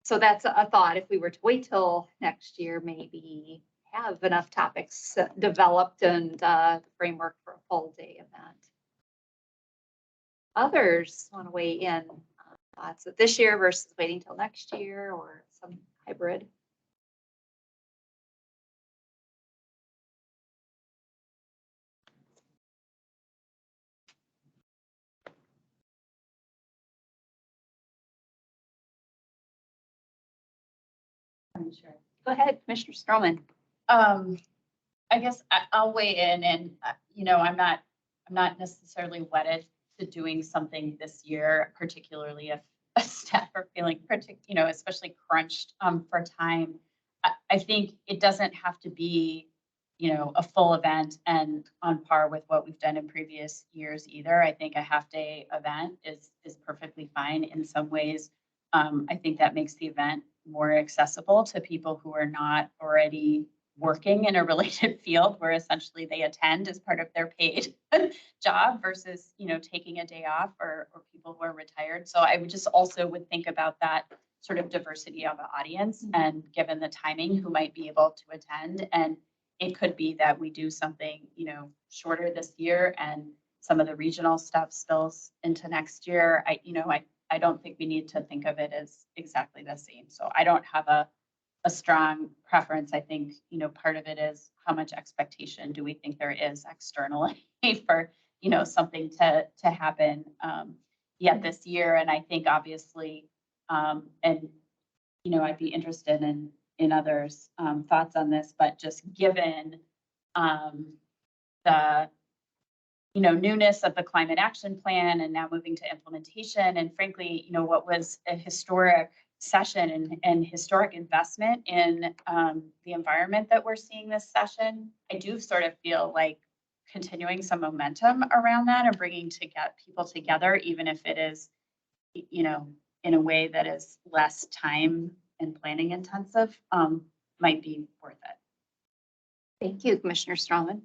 So that's a thought. If we were to wait till next year, maybe have enough topics developed and framework for a full day event. Others want to weigh in thoughts of this year versus waiting till next year or some hybrid. I'm sure. Go ahead, Commissioner Stroman. I guess I'll weigh in and, I'm not necessarily wedded to doing something this year, particularly if staff are feeling especially crunched for time. I think it doesn't have to be, a full event and on par with what we've done in previous years either. I think a half-day event is perfectly fine in some ways. I think that makes the event more accessible to people who are not already working in a related field where essentially they attend as part of their paid job versus, taking a day off or people who are retired. So I would just also think about that sort of diversity of the audience and given the timing who might be able to attend. And it could be that we do something, shorter this year and some of the regional stuff spills into next year. I don't think we need to think of it as exactly the same. So I don't have a strong preference. I think, part of it is how much expectation do we think there is externally for, something to happen yet this year. And I think obviously, I'd be interested in others' thoughts on this, but just given the newness of the climate action plan and now moving to implementation. And frankly, what was a historic session and historic investment in the environment that we're seeing this session, I do sort of feel like continuing some momentum around that and bringing people together, even if it is, in a way that is less time and planning intensive, might be worth it. Thank you, Commissioner Stroman.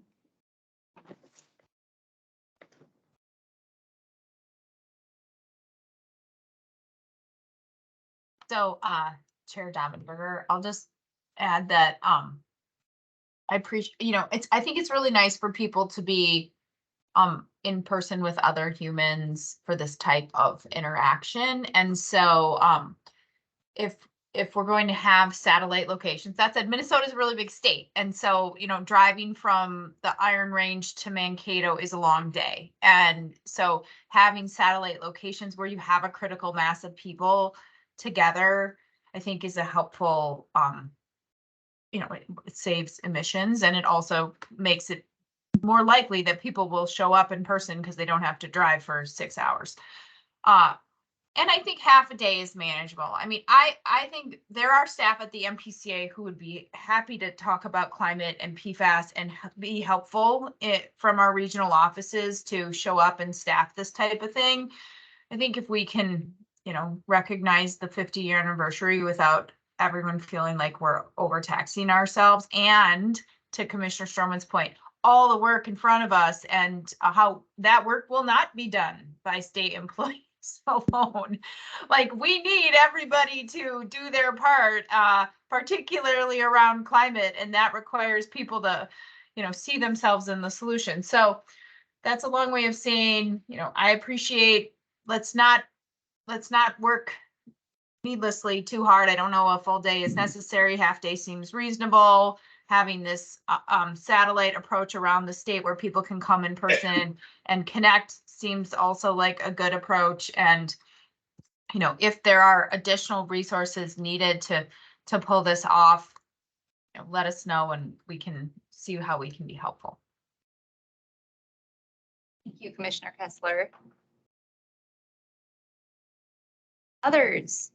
So, Chair Davenberger, I'll just add that I appreciate, I think it's really nice for people to be in person with other humans for this type of interaction. And so if we're going to have satellite locations, that said, Minnesota is a really big state. And so, driving from the Iron Range to Mankato is a long day. And so having satellite locations where you have a critical mass of people together, I think is a helpful, it saves emissions and it also makes it more likely that people will show up in person because they don't have to drive for 6 hours. And I think half a day is manageable. I mean, I think there are staff at the MPCA who would be happy to talk about climate and PFAS and be helpful from our regional offices to show up and staff this type of thing. I think if we can, recognize the 50-year anniversary without everyone feeling like we're overtaxing ourselves, and to Commissioner Stroman's point, all the work in front of us and how that work will not be done by state employees alone. Like, we need everybody to do their part, particularly around climate, and that requires people to, see themselves in the solution. So that's a long way of saying, I appreciate, let's not work needlessly too hard. I don't know a full day is necessary. Half day seems reasonable. Having this satellite approach around the state where people can come in person and connect seems also like a good approach. And you know, if there are additional resources needed to pull this off, you know, let us know and we can see how we can be helpful. Thank you, Commissioner Kessler. Others?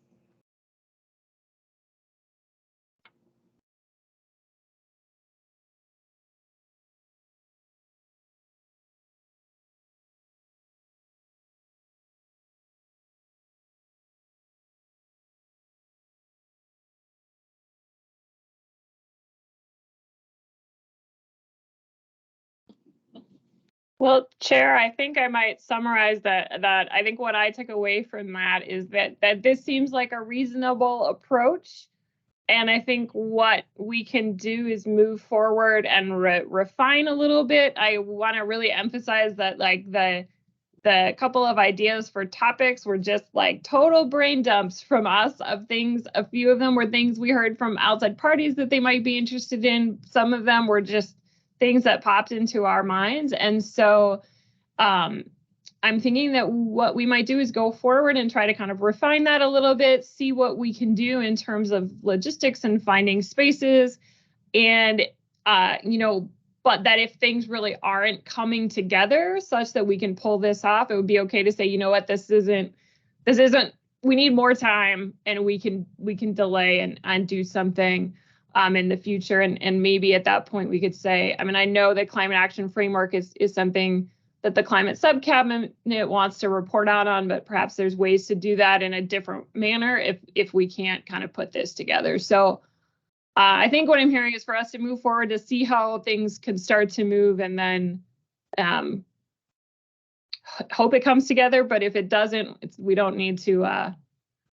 Well, Chair, I think I might summarize that I think what I took away from that is that this seems like a reasonable approach. And I think what we can do is move forward and refine a little bit. I want to really emphasize that like the couple of ideas for topics were just like total brain dumps from us of things. A few of them were things we heard from outside parties that they might be interested in. Some of them were just things that popped into our minds. And so I'm thinking that what we might do is go forward and try to kind of refine that a little bit, see what we can do in terms of logistics and finding spaces. And, you know, but that if things really aren't coming together such that we can pull this off, it would be okay to say, you know what, this isn't, we need more time and we can delay and do something in the future. And maybe at that point we could say, I mean, I know that climate action framework is something that the climate subcabinet wants to report out on, but perhaps there's ways to do that in a different manner if we can't kind of put this together. So I think what I'm hearing is for us to move forward to see how things can start to move and then hope it comes together. But if it doesn't, we don't need to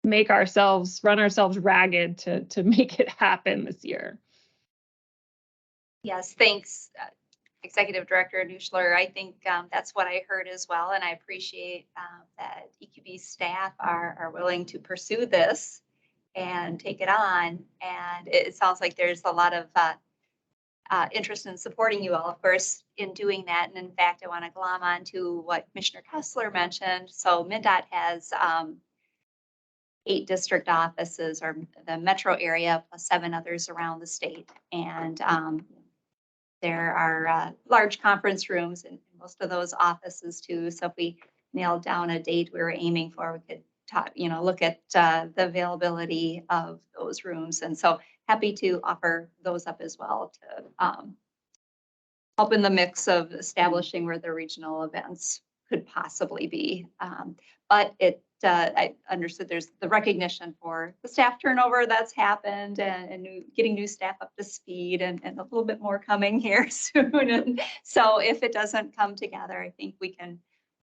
run ourselves ragged to make it happen this year. Yes, thanks, Executive Director Nuschler. I think that's what I heard as well, and I appreciate that EQB staff are willing to pursue this and take it on. And it sounds like there's a lot of interest in supporting you all, of course, in doing that. And in fact, I want to glom on to what Commissioner Kessler mentioned. So MnDOT has 8 district offices, or the metro area, plus 7 others around the state. And there are large conference rooms in most of those offices too. So if we nailed down a date we were aiming for, we could talk, you know, look at the availability of those rooms. And so happy to offer those up as well to help in the mix of establishing where the regional events could possibly be. But I understood there's the recognition for the staff turnover that's happened and getting new staff up to speed and a little bit more coming here soon. And so if it doesn't come together, I think we can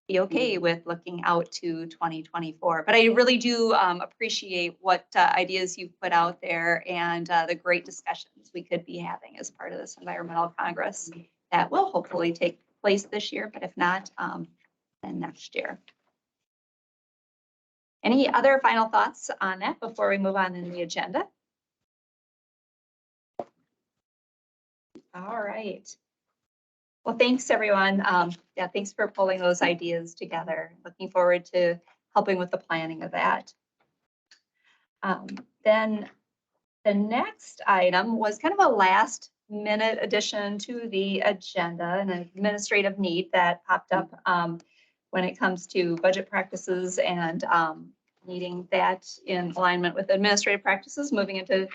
be okay with looking out to 2024. But I really do appreciate what ideas you've put out there and the great discussions we could be having as part of this environmental Congress that will hopefully take place this year, but if not, then next year. Any other final thoughts on that before we move on in the agenda? All right. Well, thanks everyone. Yeah, thanks for pulling those ideas together. Looking forward to helping with the planning of that. Then the next item was kind of a last minute addition to the agenda, an administrative need that popped up when it comes to budget practices and needing that in alignment with administrative practices moving into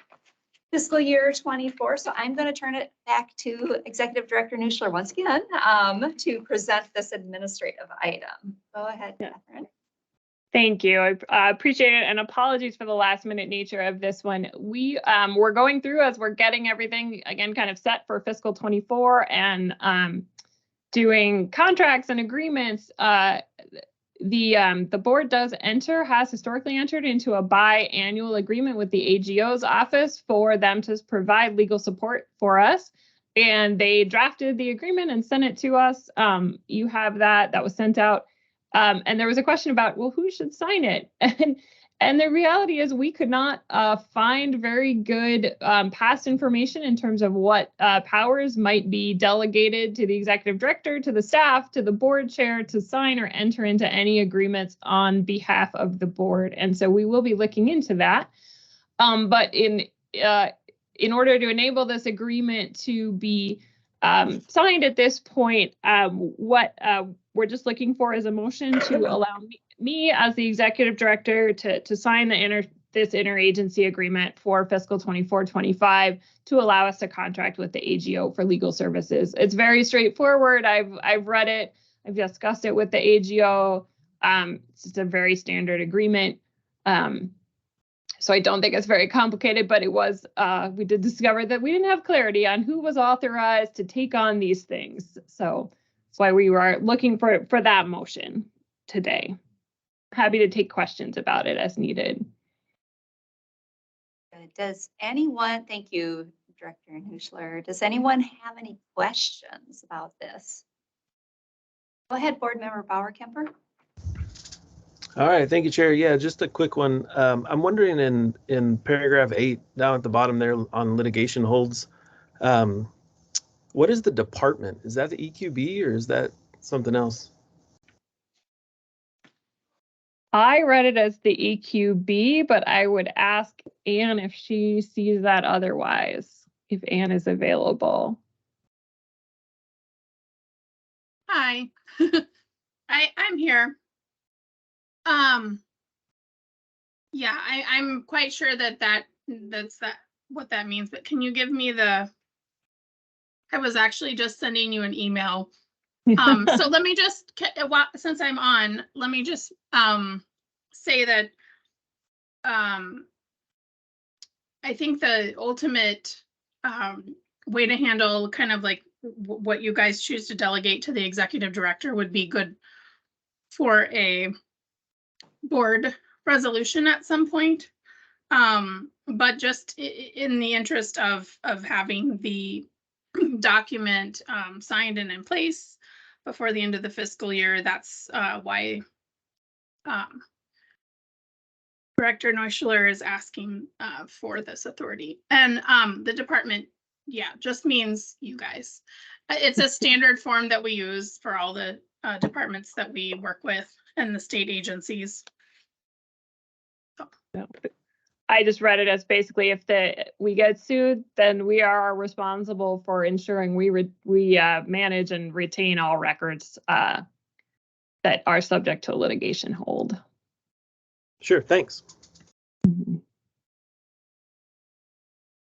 fiscal year 24. So I'm going to turn it back to Executive Director Nuschler once again to present this administrative item. Go ahead, Catherine. Thank you. I appreciate it, and apologies for the last minute nature of this one. We're going through as we're getting everything again kind of set for fiscal 24 and doing contracts and agreements. The board has historically entered into a biannual agreement with the AGO's office for them to provide legal support for us. And they drafted the agreement and sent it to us. You have that was sent out. And there was a question about, well, who should sign it? And the reality is we could not find very good past information in terms of what powers might be delegated to the executive director, to the staff, to the board chair to sign or enter into any agreements on behalf of the board. And so we will be looking into that. But in order to enable this agreement to be signed at this point, what we're just looking for is a motion to allow me as the executive director to sign this interagency agreement for fiscal 24-25 to allow us to contract with the AGO for legal services. It's very straightforward. I've read it. I've discussed it with the AGO. It's just a very standard agreement. So I don't think it's very complicated, but it was, we did discover that we didn't have clarity on who was authorized to take on these things. So that's why we were looking for that motion today. Happy to take questions about it as needed. Does anyone, thank you, Director Nuschler. Does anyone have any questions about this? Go ahead, Board Member Bauer-Kemper. All right, thank you, Chair. Yeah, just a quick one. I'm wondering in paragraph 8 down at the bottom there on litigation holds, what is the department? Is that the EQB or is that something else? I read it as the EQB, but I would ask Anne if she sees that otherwise, if Anne is available. Hi, I'm here. Yeah, I'm quite sure that's what that means, but can you give me I was actually just sending you an email. So let me just, since I'm on, let me just say that I think the ultimate way to handle kind of like what you guys choose to delegate to the executive director would be good for a board resolution at some point. But just in the interest of having the document signed and in place before the end of the fiscal year, that's why Director Nuschler is asking for this authority. And the department, yeah, just means you guys. It's a standard form that we use for all the departments that we work with and the state agencies. No, I just read it as basically if we get sued, then we are responsible for ensuring we manage and retain all records that are subject to litigation hold. Sure, thanks.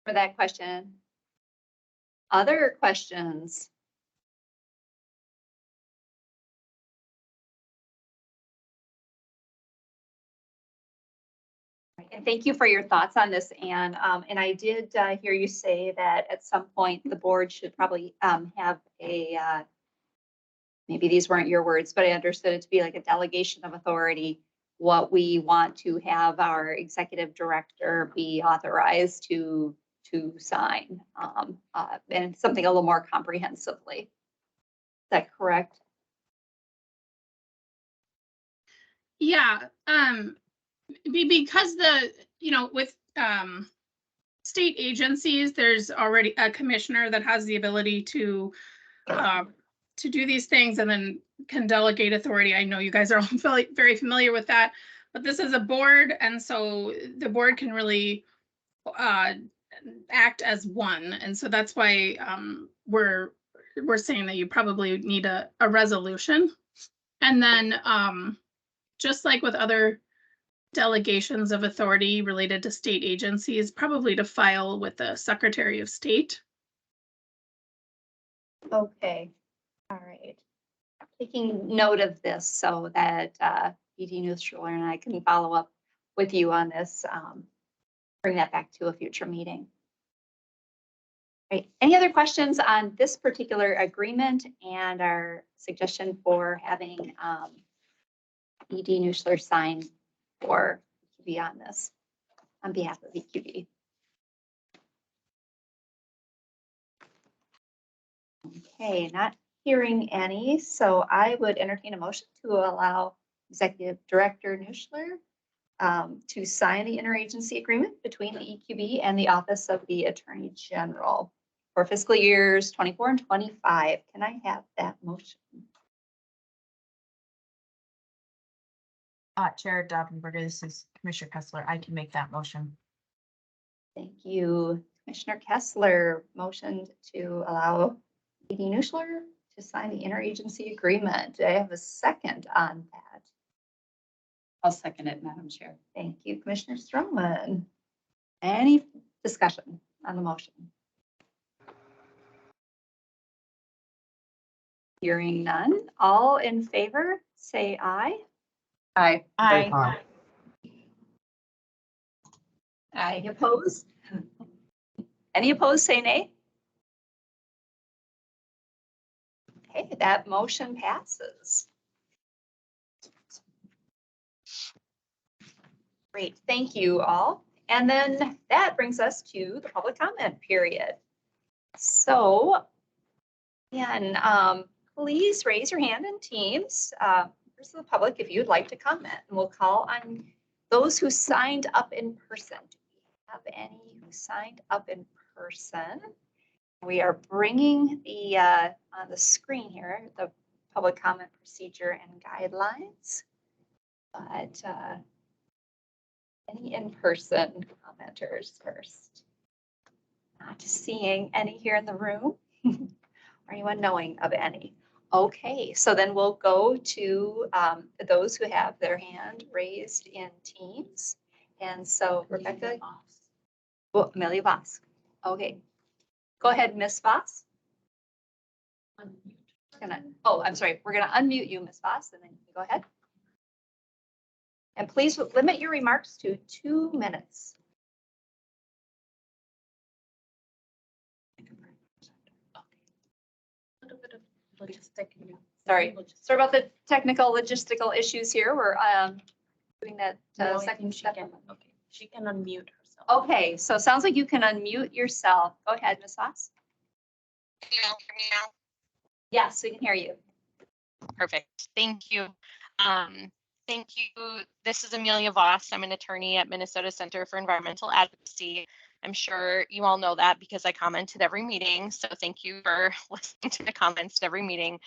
For that question. Other questions? And thank you for your thoughts on this, Anne. And I did hear you say that at some point the board should probably have a, maybe these weren't your words, but I understood it to be like a delegation of authority, what we want to have our executive director be authorized to sign, and something a little more comprehensively. Is that correct? Yeah, because with state agencies, there's already a commissioner that has the ability to do these things and then can delegate authority. I know you guys are all very familiar with that, but this is a board, and so the board can really act as one, and so that's why we're saying that you probably need a resolution, and then just like with other delegations of authority related to state agencies, probably to file with the Secretary of State. Okay, all right. Taking note of this so that E.D. Nuschler and I can follow up with you on this, bring that back to a future meeting. Right. Any other questions on this particular agreement and our suggestion for having E.D. Nuschler sign for EQB on this on behalf of EQB? Okay, not hearing any, so I would entertain a motion to allow Executive Director Nuschler to sign the interagency agreement between the EQB and the Office of the Attorney General for fiscal years 24 and 25. Can I have that motion? Chair Dovenberger, this is Commissioner Kessler. I can make that motion. Thank you. Commissioner Kessler motioned to allow Edie Nuschler to sign the interagency agreement. Do I have a second on that? I'll second it, Madam Chair. Thank you, Commissioner Stroman. Any discussion on the motion? Hearing none, all in favor, say aye. Aye. Aye. Any opposed? Any opposed, say nay. Okay, that motion passes. Great, thank you all. And then that brings us to the public comment period. So, again, please raise your hand in Teams. Members of the public, if you'd like to comment, and we'll call on those who signed up in person. Do we have any who signed up in person? We are bringing the on the screen here the public comment procedure and guidelines. But any in-person commenters first? Not seeing any here in the room. Or anyone knowing of any? Okay, so then we'll go to those who have their hand raised in Teams. And so Rebecca, well, Amelia Voss. Okay, go ahead, Miss Voss. Oh, I'm sorry. We're gonna unmute you, Miss Voss, and then you can go ahead. And please limit your remarks to 2 minutes. Sorry about the technical logistical issues here. We're doing that second step. Okay, she can unmute herself. Okay, so it sounds like you can unmute yourself. Go ahead, Ms. Voss. Can you all hear me now? Yes, we can hear you. Perfect. Thank you. Thank you. This is Amelia Voss. I'm an attorney at Minnesota Center for Environmental Advocacy. I'm sure you all know that because I comment at every meeting. So thank you for listening to the comments at every meeting.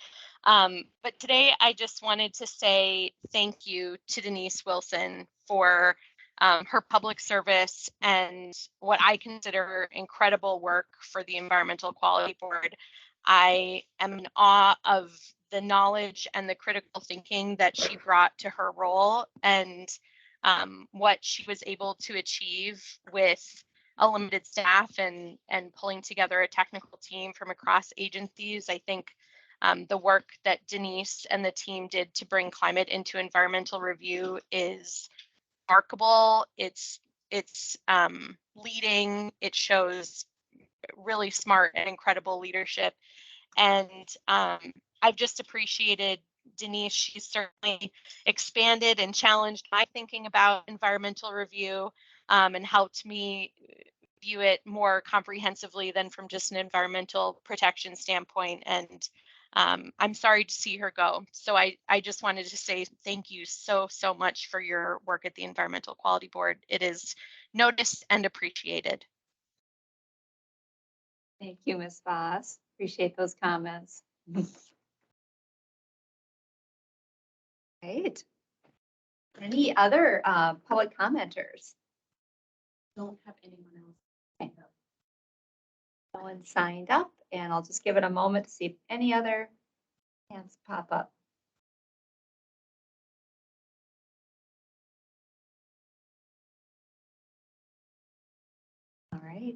But today I just wanted to say thank you to Denise Wilson for her public service and what I consider incredible work for the Environmental Quality Board. I am in awe of the knowledge and the critical thinking that she brought to her role and what she was able to achieve with a limited staff and pulling together a technical team from across agencies. I think the work that Denise and the team did to bring climate into environmental review is remarkable. It's leading. It shows really smart and incredible leadership. And I've just appreciated Denise. She's certainly expanded and challenged my thinking about environmental review and helped me view it more comprehensively than from just an environmental protection standpoint. And I'm sorry to see her go. So I just wanted to say thank you so much for your work at the Environmental Quality Board. It is noticed and appreciated. Thank you, Ms. Voss. Appreciate those comments. Great. Any other public commenters? Don't have anyone else. Okay. No one signed up, and I'll just give it a moment to see if any other hands pop up. All right,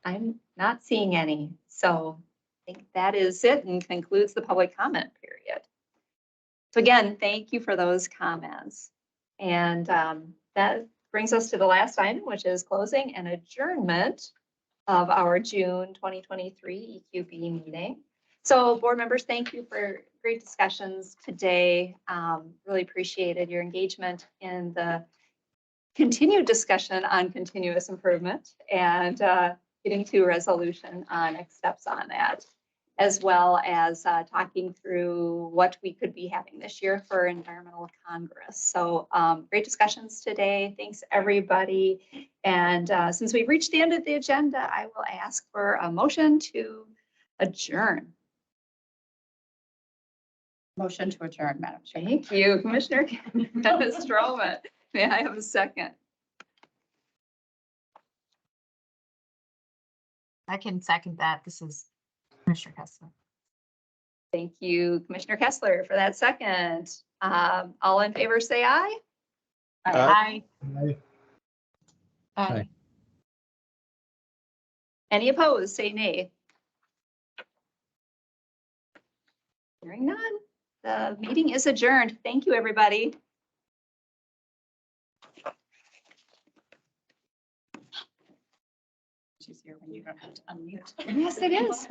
I'm not seeing any, so I think that is it and concludes the public comment period. So again, thank you for those comments. And that brings us to the last item, which is closing and adjournment of our June 2023 EQB meeting. So board members, thank you for great discussions today. Really appreciated your engagement in the continued discussion on continuous improvement and getting to a resolution on next steps on that. as well as talking through what we could be having this year for Environmental Congress. So great discussions today. Thanks, everybody. And since we've reached the end of the agenda, I will ask for a motion to adjourn. Motion to adjourn, Madam Chair. Thank you, Commissioner Stroman. May I have a second? I can second that. This is Commissioner Kessler. Thank you, Commissioner Kessler, for that second. All in favor, say aye. Aye. Aye. Any opposed, say nay. Hearing none, the meeting is adjourned. Thank you, everybody. It's easier when you don't have to unmute. Yes, it is.